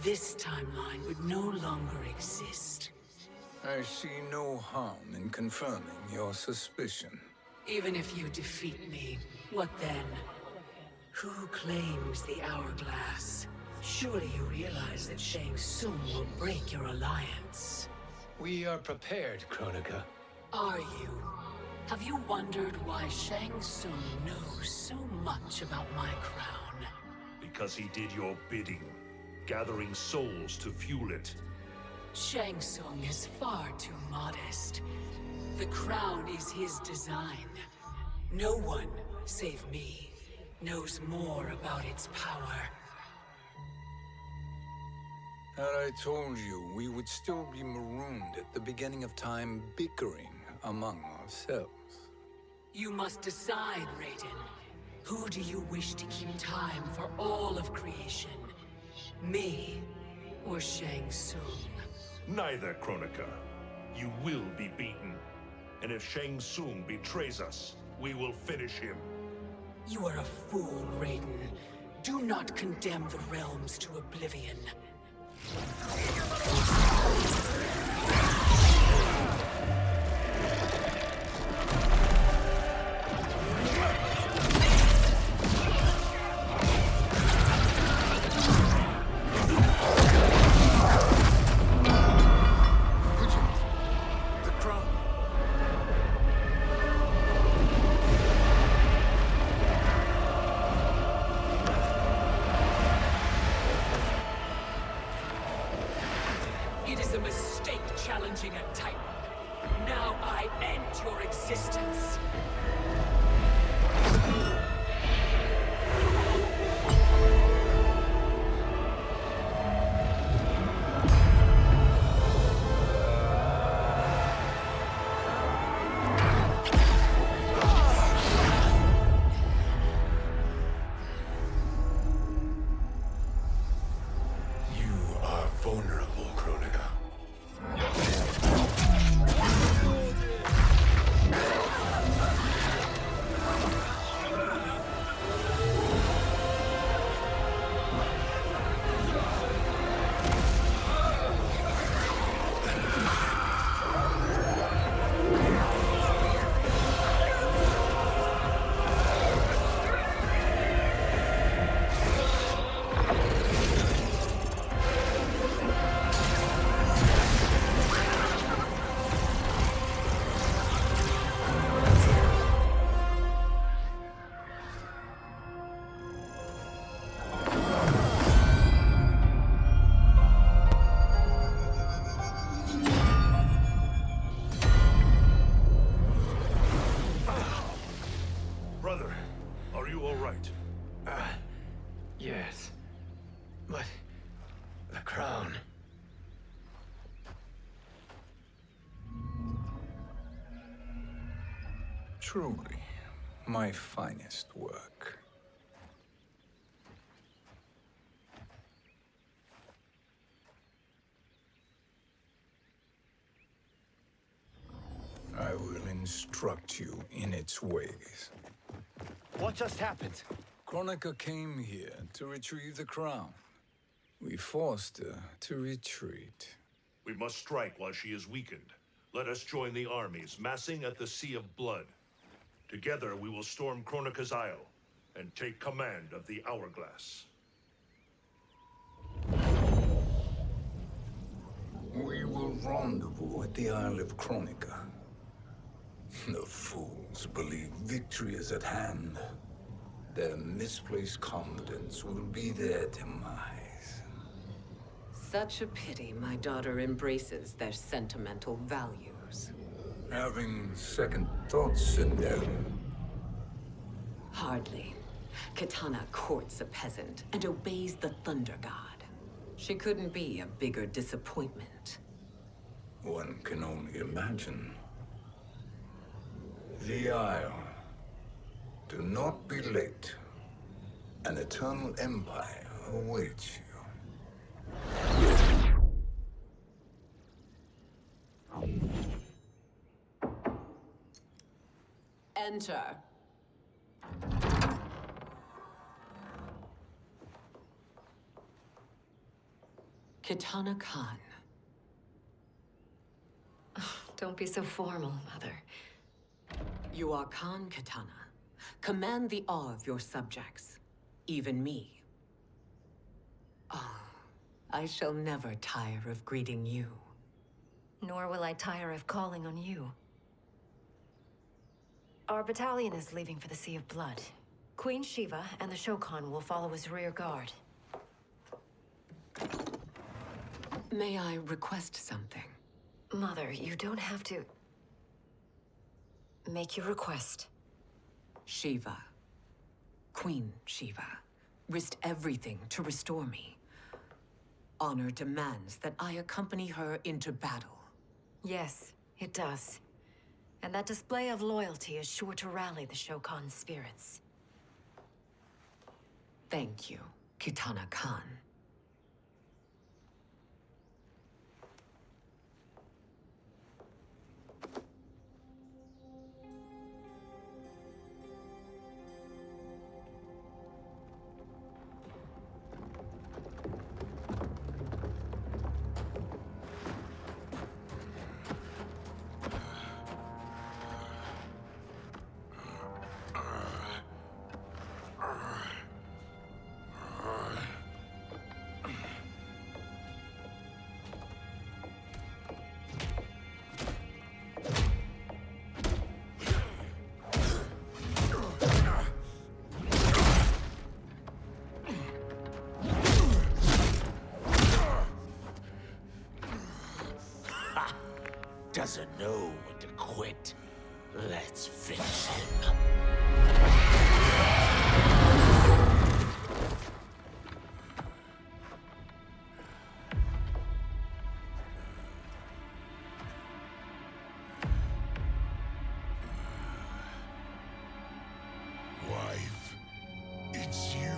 This timeline would no longer exist. I see no harm in confirming your suspicion. Even if you defeat me, what then? Who claims the hourglass? Surely you realize that Shang Tsung will break your alliance. We are prepared, Kronika. Are you? Have you wondered why Shang Tsung knows so much about my crown? Because he did your bidding, gathering souls to fuel it. Shang Tsung is far too modest. The crown is his design. No one, save me, knows more about its power. Had I told you, we would still be marooned at the beginning of time, bickering among ourselves. You must decide, Raiden. Who do you wish to keep time for all of creation? Me or Shang Tsung? Neither, Kronika. You will be beaten. And if Shang Tsung betrays us, we will finish him. You are a fool, Raiden. Do not condemn the realms to oblivion. It is a mistake challenging a Titan. Now I end your existence. Brother, are you all right? Yes. But the crown. Truly, my finest work. I will instruct you in its ways. What just happened? Kronika came here to retrieve the crown. We forced her to retreat. We must strike while she is weakened. Let us join the armies, massing at the Sea of Blood. Together we will storm Kronika's Isle and take command of the Hourglass. We will rendezvous at the Isle of Kronika. The fools believe victory is at hand. Their misplaced confidence will be their demise. Such a pity my daughter embraces their sentimental values. Having second thoughts, Sindel. Hardly. Kitana courts a peasant and obeys the Thunder God. She couldn't be a bigger disappointment. One can only imagine. The Isle. Do not be late. An eternal empire awaits you. Enter. Kitana Khan. Don't be so formal, Mother. You are Khan Kitana. Command the awe of your subjects, even me. Oh, I shall never tire of greeting you. Nor will I tire of calling on you. Our battalion is leaving for the Sea of Blood. Queen Shiva and the Shokan will follow as rear guard. May I request something? Mother, you don't have to... make your request. Shiva, Queen Shiva, risked everything to restore me. Honor demands that I accompany her into battle. Yes, it does. And that display of loyalty is sure to rally the Shokan's spirits. Thank you, Kitana Khan. Doesn't know when to quit. Let's finish him. Wife, it's you.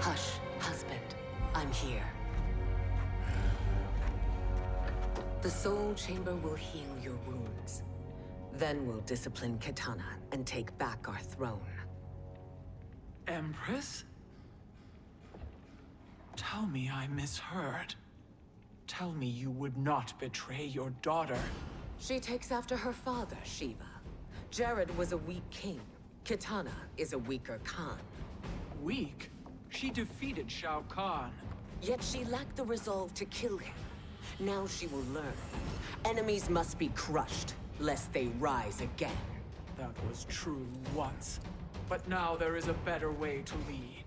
Hush, husband. I'm here. The Soul Chamber will heal your wounds. Then we'll discipline Kitana and take back our throne. Empress? Tell me I misheard. Tell me you would not betray your daughter. She takes after her father, Shiva. Jared was a weak king. Kitana is a weaker Khan. Weak? She defeated Shao Kahn. Yet she lacked the resolve to kill him. Now she will learn. Enemies must be crushed, lest they rise again. That was true once. But now there is a better way to lead.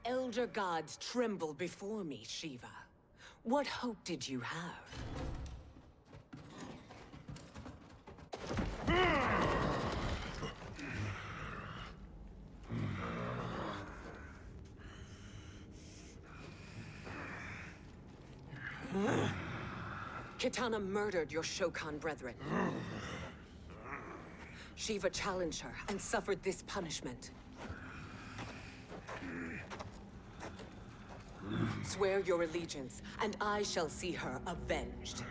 Elder gods tremble before me, Shiva. What hope did you have? Kitana murdered your Shokan brethren. Shiva challenged her and suffered this punishment. Swear your allegiance, and I shall see her avenged.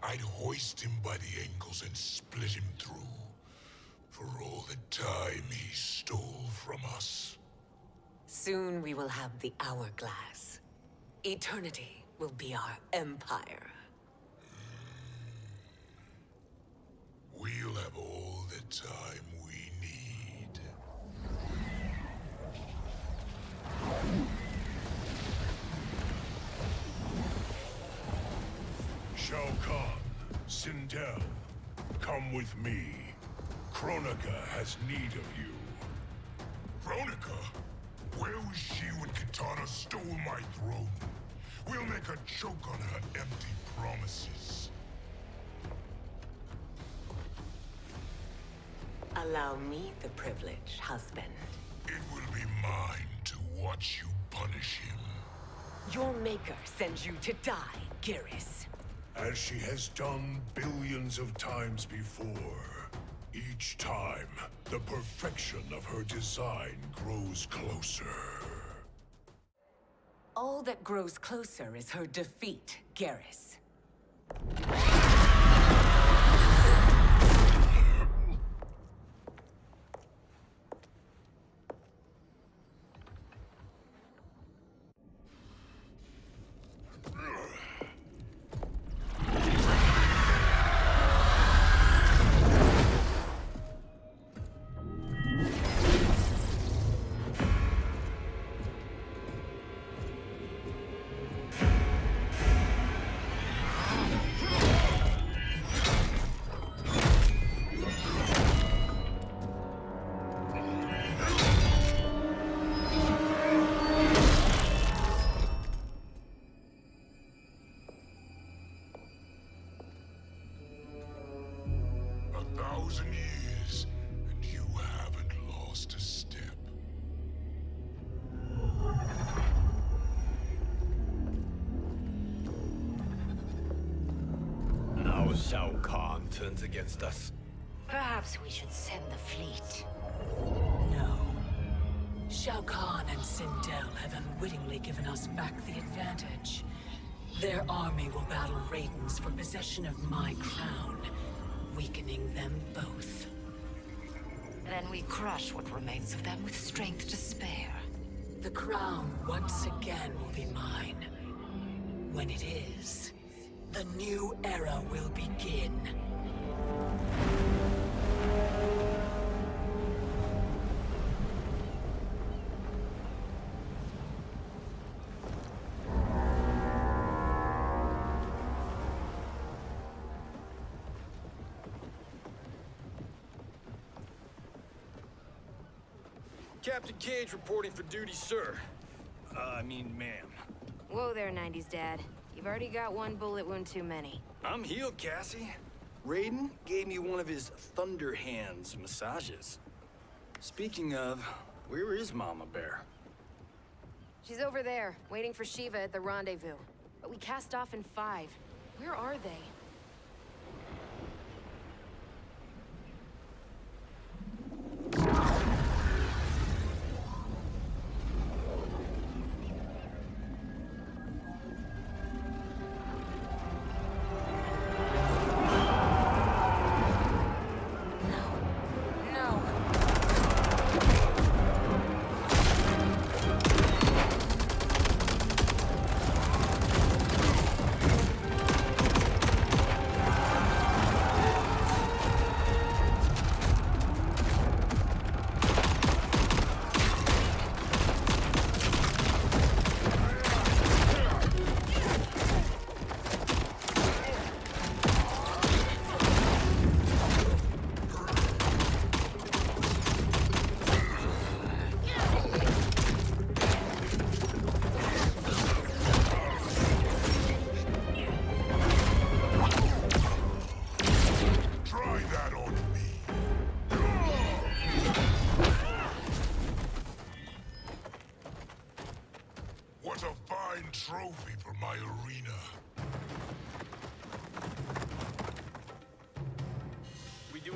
I'd hoist him by the ankles and split him through. For all the time he stole from us. Soon we will have the hourglass. Eternity will be our empire. We'll have all the time we need. Shao Kahn, Sindel, come with me. Kronika has need of you. Kronika? Where was she when Kitana stole my throne? We'll make a choke on her empty promises. Allow me the privilege, husband. It will be mine to watch you punish him. Your maker sends you to die, Geras. As she has done billions of times before. Each time, the perfection of her design grows closer. All that grows closer is her defeat, Geras. Years, and you haven't lost a step. Now Shao Kahn turns against us. Perhaps we should send the fleet. No. Shao Kahn and Sindel have unwittingly given us back the advantage. Their army will battle Raidens for possession of my crown, weakening them both. Then we crush what remains of them with strength to spare. The crown once again will be mine. When it is, the new era will begin. Captain Cage reporting for duty, sir. I mean, ma'am. Whoa there, 90s dad. You've already got one bullet wound too many. I'm healed, Cassie. Raiden gave me one of his Thunder Hands massages. Speaking of, where is Mama Bear? She's over there, waiting for Shiva at the rendezvous. But we cast off in 5. Where are they?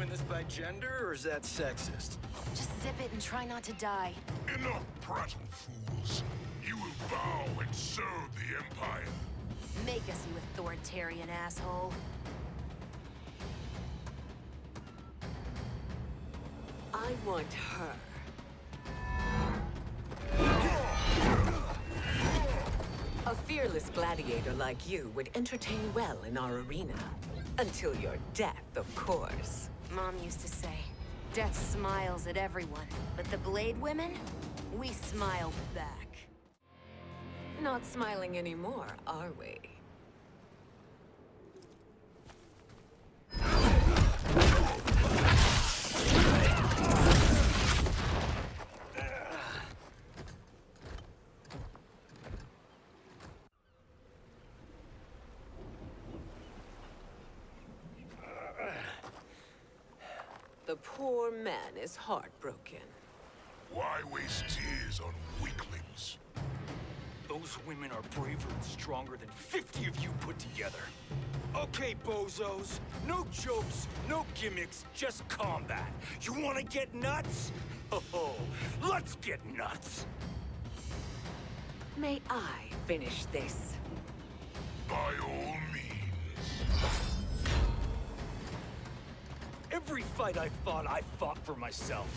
doing this by gender, or is that sexist? Just sip it and try not to die. Enough prattle, fools. You will bow and serve the Empire. Make us, you authoritarian asshole. I want her. A fearless gladiator like you would entertain well in our arena. Until your death, of course. Mom used to say, death smiles at everyone, but the Blade women, we smile back. Not smiling anymore, are we? The poor man is heartbroken. Why waste tears on weaklings? Those women are braver and stronger than 50 of you put together. Okay, bozos. No jokes, no gimmicks, just combat. You want to get nuts? Oh, let's get nuts. May I finish this? By all means. Every fight I fought for myself.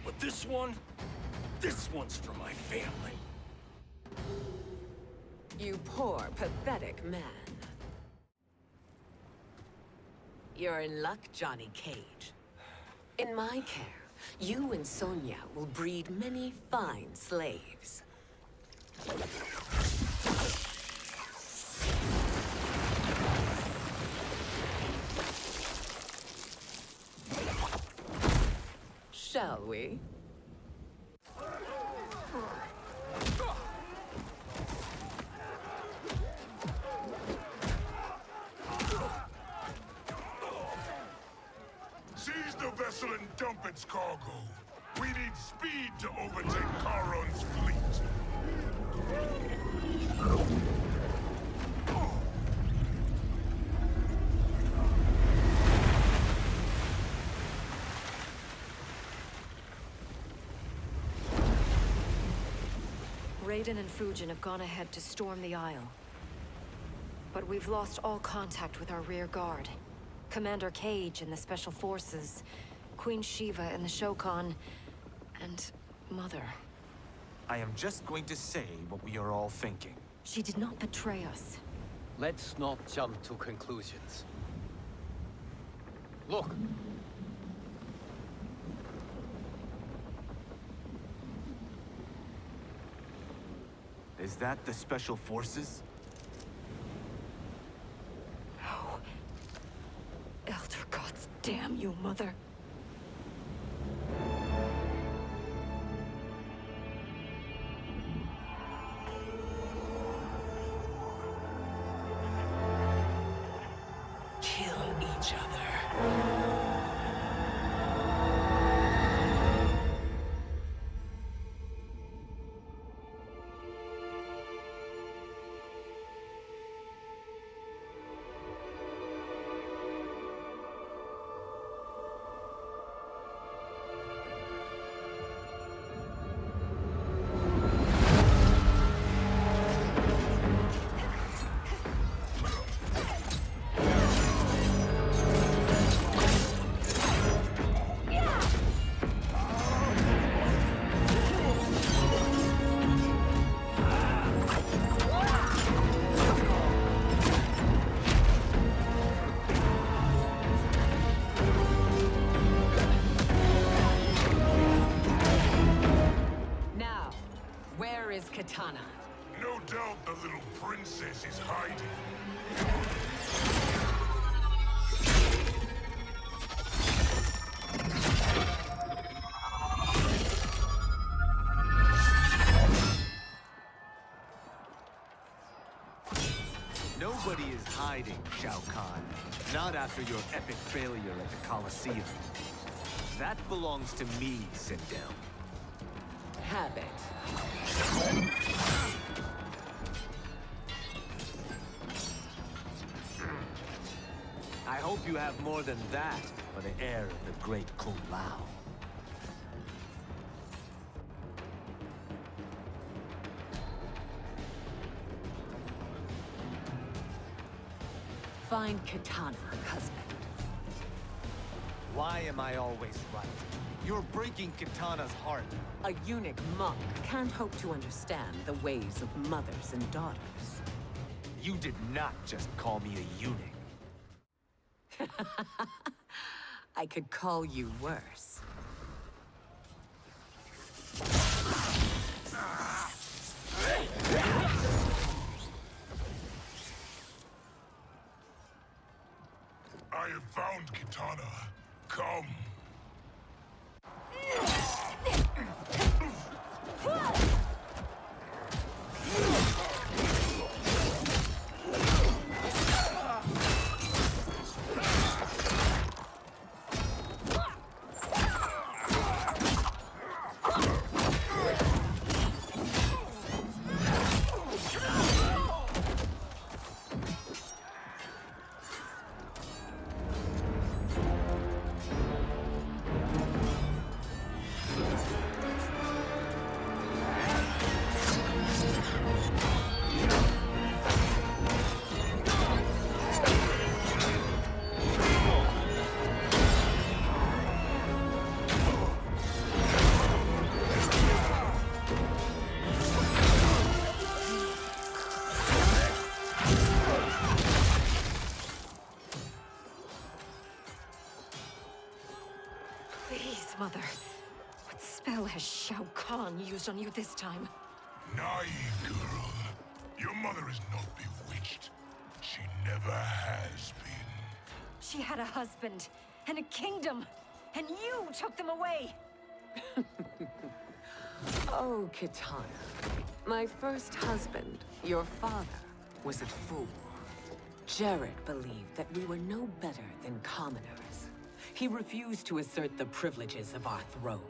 But this one's for my family. You poor, pathetic man. You're in luck, Johnny Cage. In my care, you and Sonia will breed many fine slaves. Shall we? Seize the vessel and dump its cargo. We need speed to overtake Charon's fleet. Raiden and Fujin have gone ahead to storm the Isle. But we've lost all contact with our rear guard. Commander Cage and the Special Forces, Queen Shiva and the Shokan, and Mother. I am just going to say what we are all thinking. She did not betray us. Let's not jump to conclusions. Look! Is that the Special Forces? Oh. Elder gods, damn you, Mother. Kill each other. Katana. No doubt the little princess is hiding. Nobody is hiding, Shao Kahn. Not after your epic failure at the Colosseum. That belongs to me, Sindel. Have it. I hope you have more than that for the heir of the great Kung Lao. Find Kitana, husband. Why am I always right? You're breaking Kitana's heart. A eunuch monk can't hope to understand the ways of mothers and daughters. You did not just call me a eunuch. I could call you worse. I have found Kitana. Come. Mother, what spell has Shao Kahn used on you this time? Naive girl. Your mother is not bewitched. She never has been. She had a husband and a kingdom, and you took them away! Oh, Kitana. My first husband, your father, was a fool. Jared believed that we were no better than commoners. He refused to assert the privileges of our throne.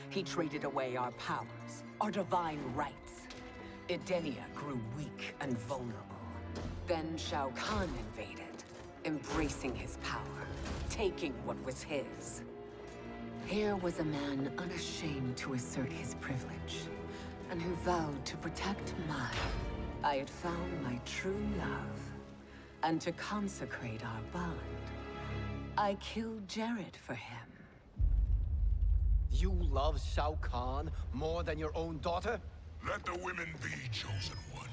He traded away our powers, our divine rights. Edenia grew weak and vulnerable. Then Shao Kahn invaded, embracing his power, taking what was his. Here was a man unashamed to assert his privilege, and who vowed to protect mine. I had found my true love, and to consecrate our bond, I killed Jared for him. You love Shao Kahn more than your own daughter? Let the women be, chosen one.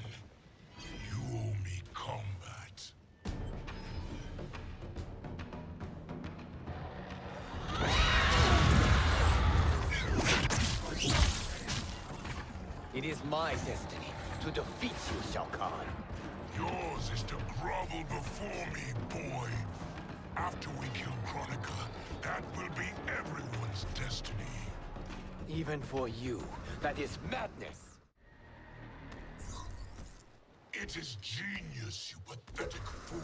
You owe me combat. It is my destiny to defeat you, Shao Kahn. Yours is to grovel before me, boy. After we kill Kronika, that will be everyone's destiny. Even for you, that is madness. It is genius, you pathetic fool.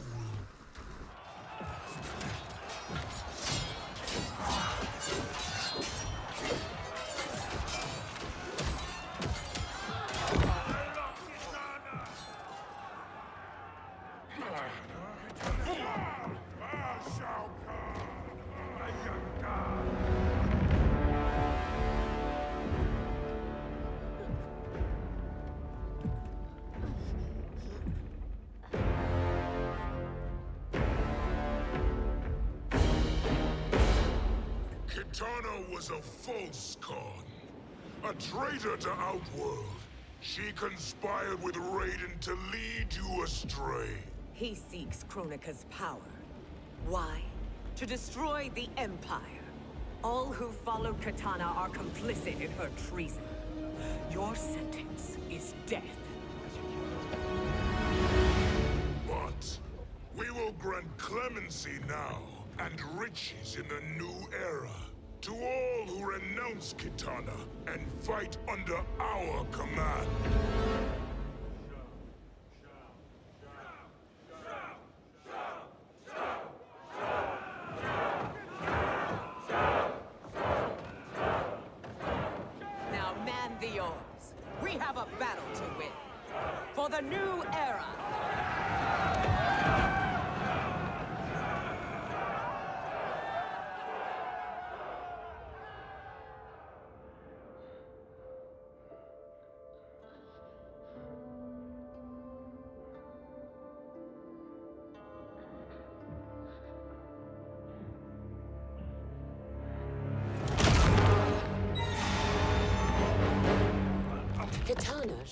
Kitana was a false Khan, a traitor to Outworld. She conspired with Raiden to lead you astray. He seeks Kronika's power. Why? To destroy the Empire. All who followed Kitana are complicit in her treason. Your sentence is death. But we will grant clemency now and riches in the new era to all who renounce Kitana and fight under our command. Now man the oars. We have a battle to win. For the new era.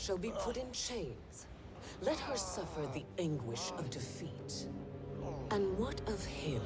shall be put in chains. Let her suffer the anguish of defeat. And what of him?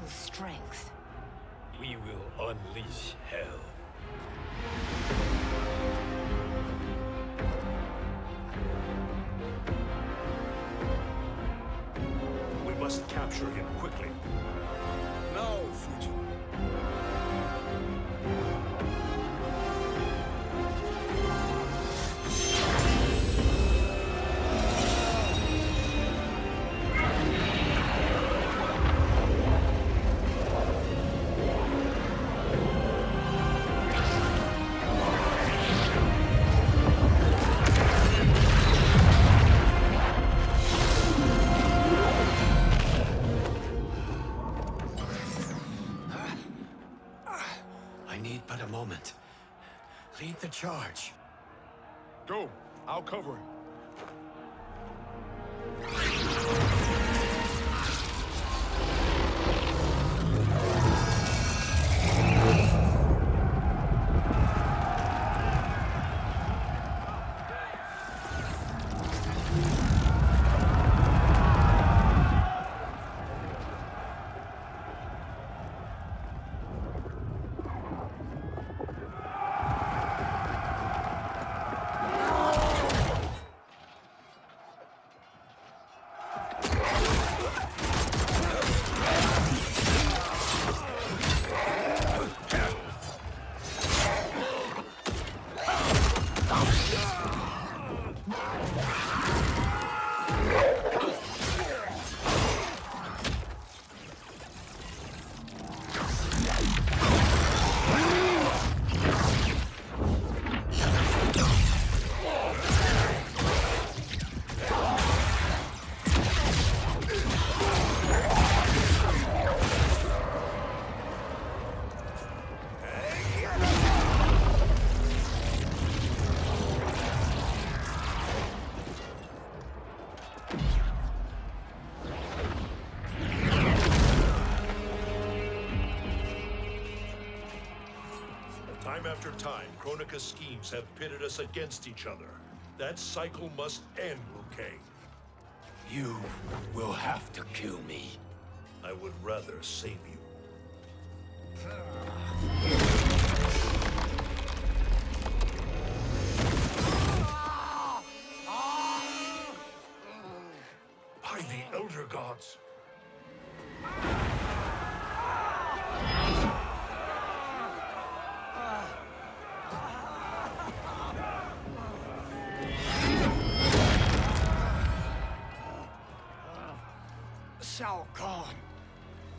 Strength. We will unleash hell. We must capture him quickly. Now, Fujin. Lead the charge. Go. I'll cover him. Time after time, Kronika's schemes have pitted us against each other. That cycle must end, Liu Kang. You will have to kill me. I would rather save you. By the Elder Gods. Shao Kahn.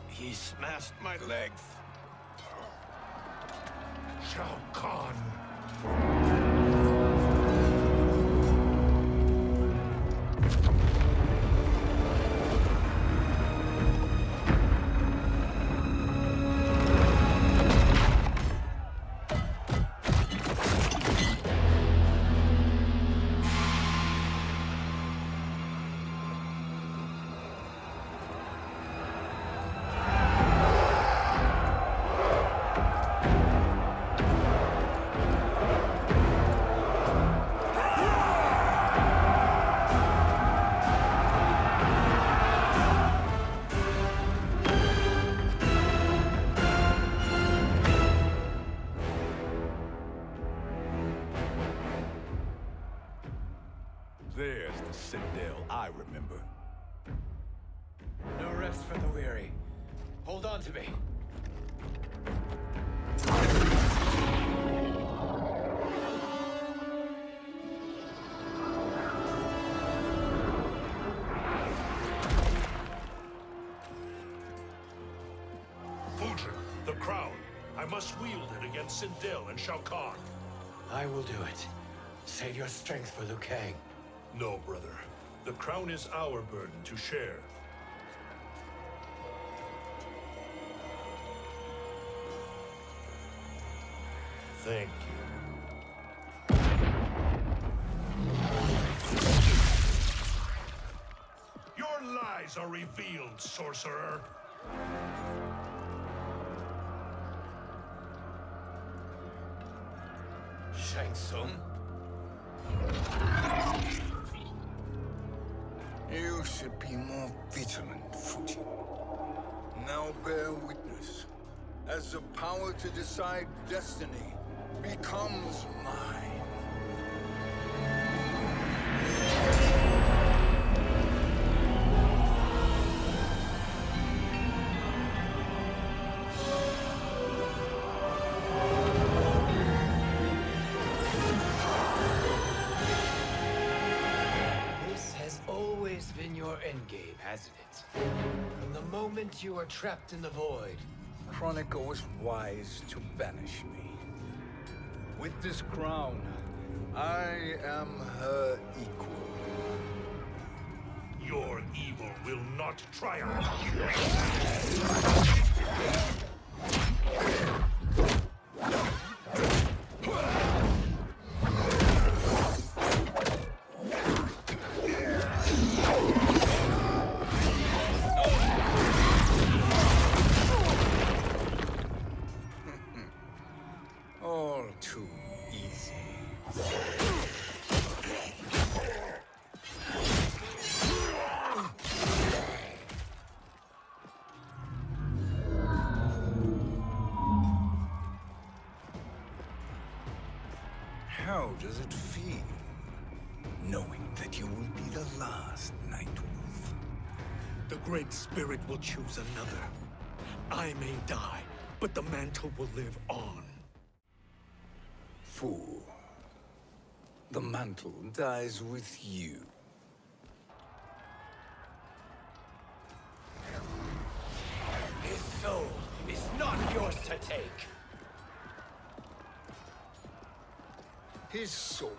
He smashed my legs. Shao Kahn. There's the citadel I remember. No rest for the weary. Hold on to me. Fujin, the crown. I must wield it against Sindel and Shao Kahn. I will do it. Save your strength for Liu Kang. No, brother. The crown is our burden to share. Thank you. Your lies are revealed, sorcerer. Shang Tsung? You should be more vigilant, Fujin. Now bear witness, as the power to decide destiny becomes mine. Endgame, hasn't it? From the moment you were trapped in the void. Kronika was wise to banish me. With this crown, I am her equal. Your evil will not triumph. How does it feel, knowing that you will be the last Nightwolf? The Great Spirit will choose another. I may die, but the mantle will live on. Fool. The mantle dies with you. His soul is not yours to take. His soul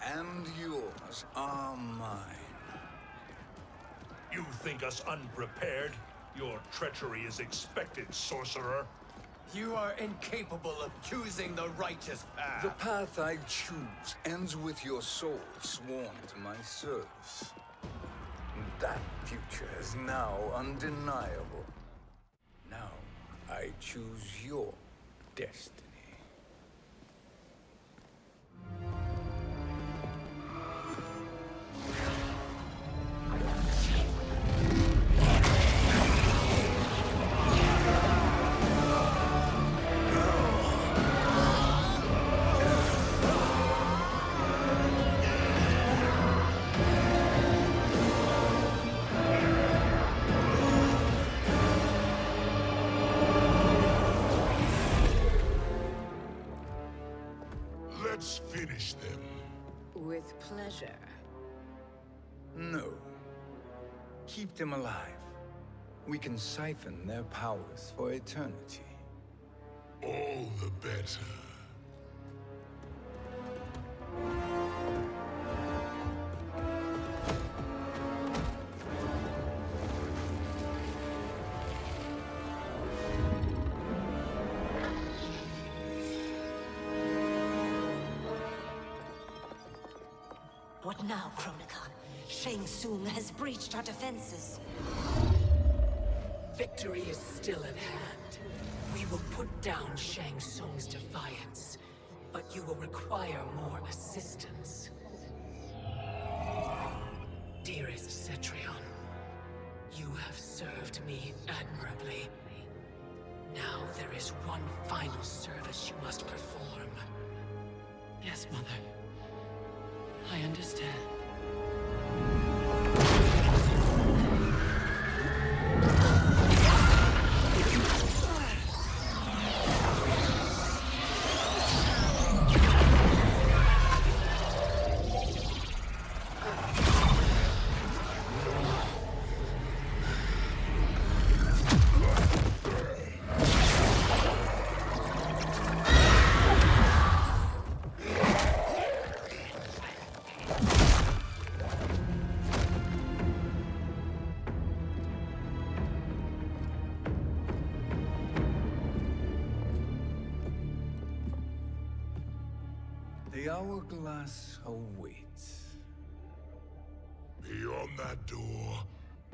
and yours are mine. You think us unprepared? Your treachery is expected, sorcerer. You are incapable of choosing the righteous path. The path I choose ends with your soul sworn to my service. That future is now undeniable. Now I choose your destiny. Let's finish them. With pleasure. No. Keep them alive. We can siphon their powers for eternity. All the better. What now, Kronika? Shang Tsung has breached our defenses. Victory is still at hand. We will put down Shang Tsung's defiance, but you will require more assistance. Dearest Cetrion, you have served me admirably. Now there is one final service you must perform. Yes, Mother. I understand. Yeah. The hourglass awaits. Beyond that door,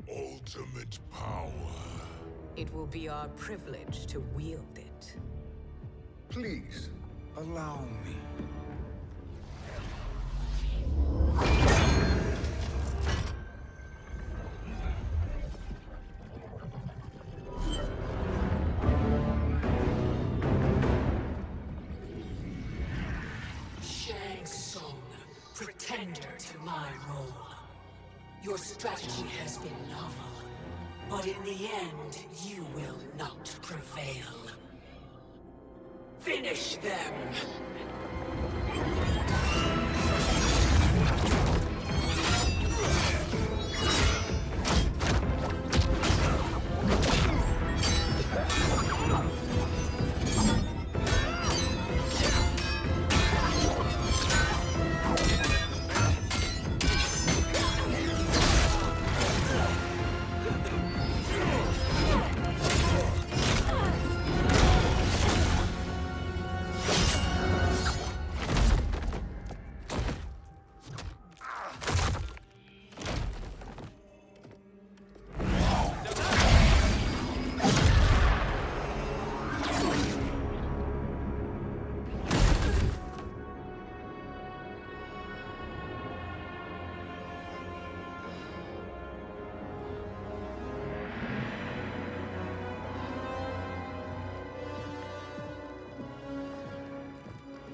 ultimate power. It will be our privilege to wield it. Please, allow me. Shang Tsung, pretender to my role. Your strategy has been novel, but in the end, you will not prevail. Finish them!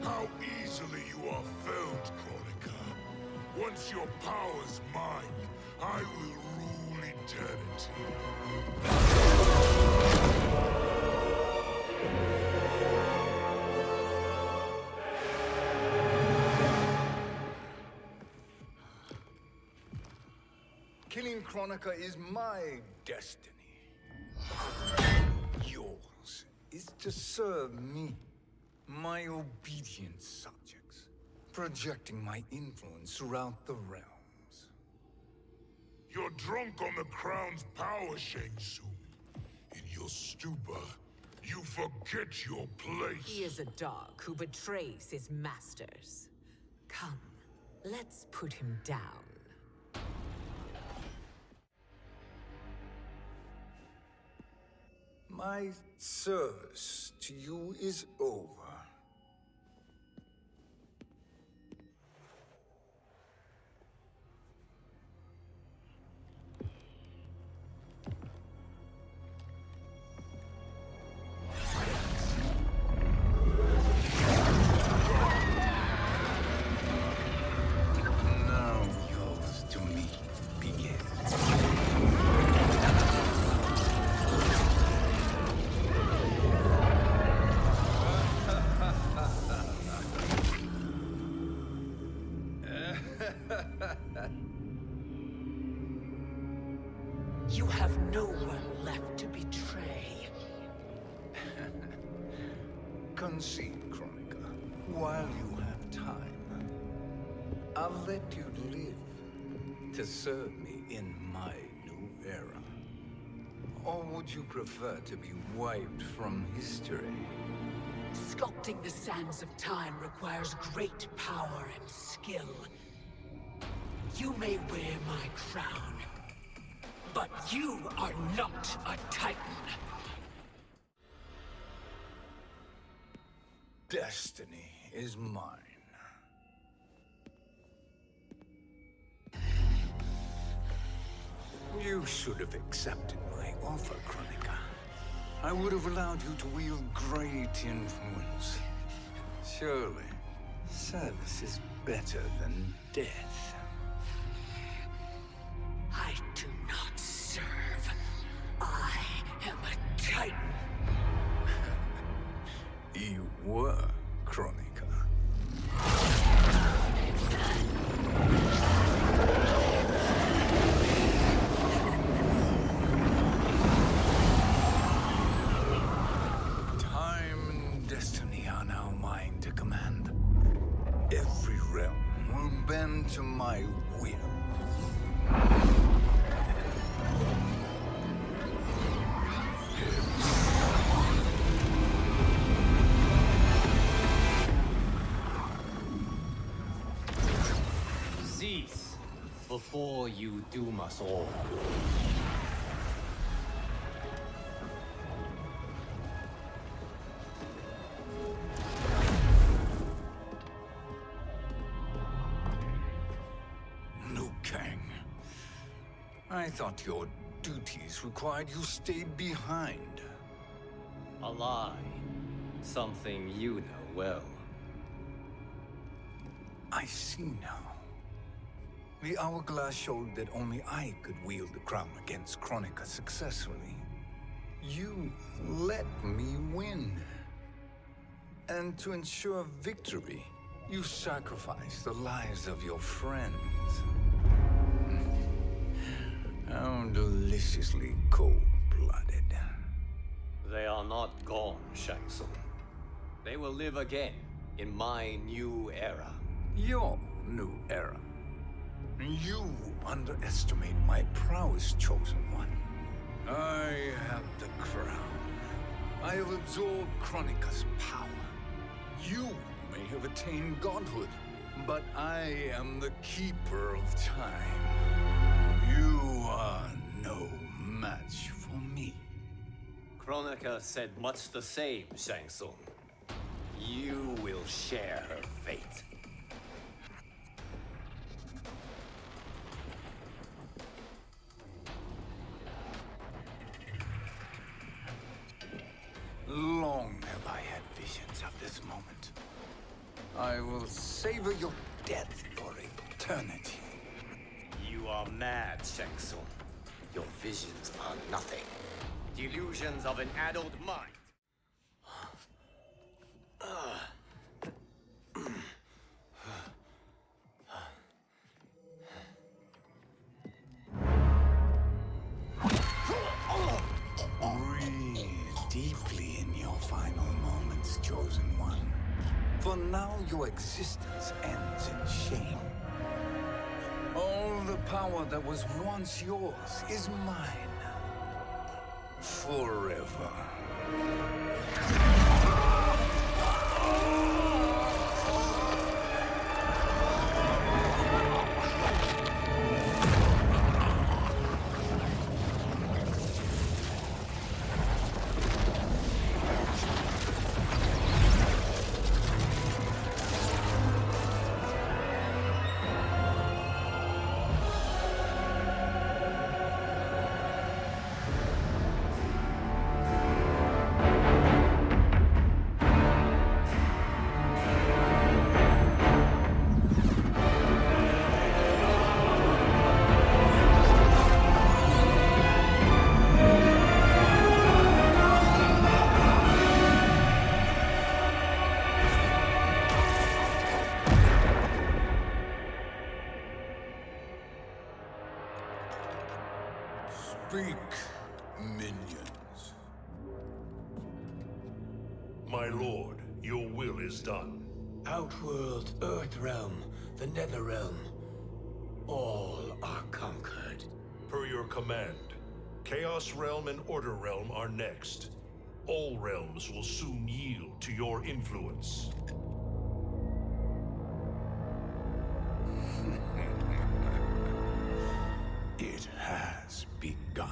How easily you are felled, Kronika. Once your power's mine, I will rule eternity. Killing Kronika is my destiny. Yours is to serve me, my obedient subjects, projecting my influence throughout the realms. You're drunk on the crown's power, Shang Tsung. In your stupor, you forget your place. He is a dog who betrays his masters. Come, let's put him down. My service to you is over. Now yours to me begins. You have no one left to betray. Concede, Kronika, while you have time. I'll let you live to serve me in my new era. Or would you prefer to be wiped from history? Sculpting the sands of time requires great power and skill. You may wear my crown, but you are not a Titan. Destiny is mine. You should have accepted my offer, Kronika. I would have allowed you to wield great influence. Surely, service is better than death. I do not serve. I am a Titan. You were, Kronika. Time and destiny are now mine to command. Every realm will bend to my will. before you doom us all. Liu Kang. I thought your duties required you stayed behind. A lie. Something you know well. I see now. The hourglass showed that only I could wield the crown against Kronika successfully. You let me win. And to ensure victory, you sacrificed the lives of your friends. How deliciously cold-blooded. They are not gone, Shang Tsung. They will live again in my new era. Your new era. You underestimate my prowess, Chosen One. I have the crown. I have absorbed Kronika's power. You may have attained godhood, but I am the keeper of time. You are no match for me. Kronika said much the same, Shang Tsung. You will share her fate. Long have I had visions of this moment. I will savor your death for eternity. You are mad, Shang Tsung. Your visions are nothing. Delusions of an adult mind. Breathe deeply in your final moments, Chosen One. For now, your existence ends in shame. All the power that was once yours is mine. Forever. Speak, minions. My lord, your will is done. Outworld, Earthrealm, the Netherrealm. All are conquered. Per your command, Chaos Realm and Order Realm are next. All realms will soon yield to your influence. It has begun.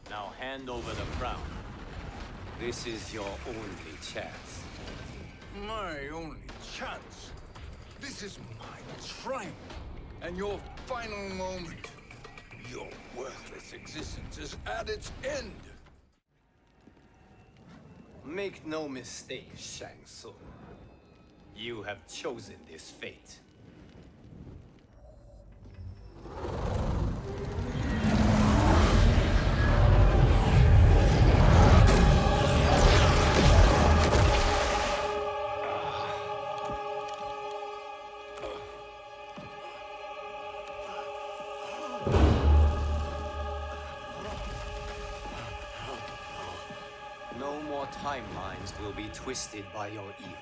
Now hand over the crown. This is your only chance. My only chance. This is my triumph. And your final moment. Your worthless existence is at its end. Make no mistake, Shang Tsung. You have chosen this fate. No more timelines will be twisted by your evil.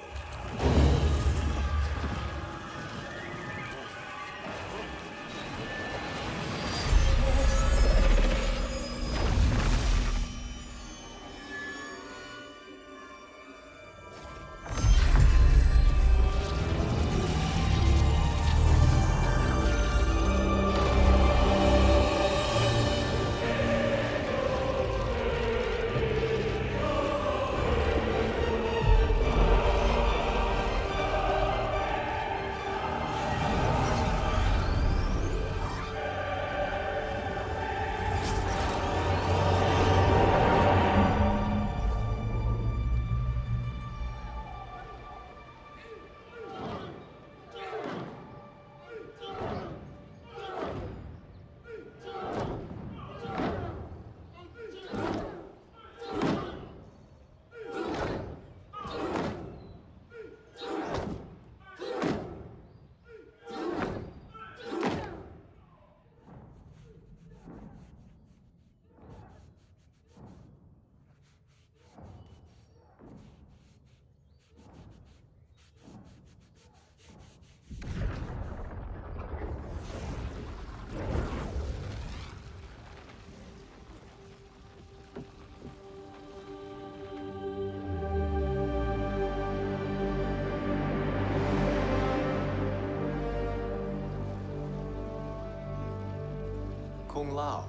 Kung Lao.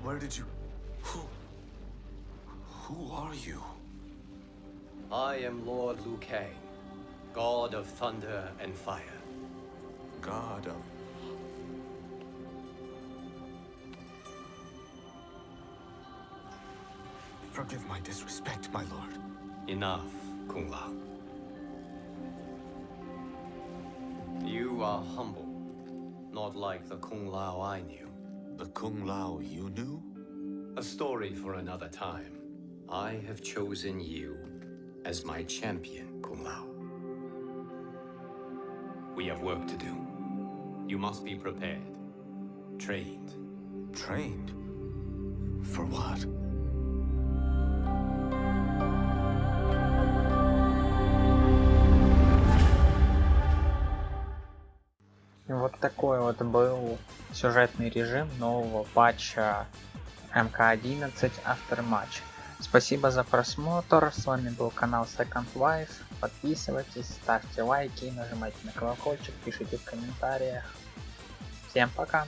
Where did you... Who are you? I am Lord Liu Kang, God of Thunder and Fire. God of... Forgive my disrespect, my lord. Enough, Kung Lao. You are humble, not like the Kung Lao I knew. The Kung Lao you knew? A story for another time. I have chosen you as my champion, Kung Lao. We have work to do. You must be prepared. Trained. Trained? For what? Вот такой вот был сюжетный режим нового патча МК11 Aftermath. Спасибо за просмотр. С вами был канал Second Life. Подписывайтесь, ставьте лайки, нажимайте на колокольчик, пишите в комментариях. Всем пока!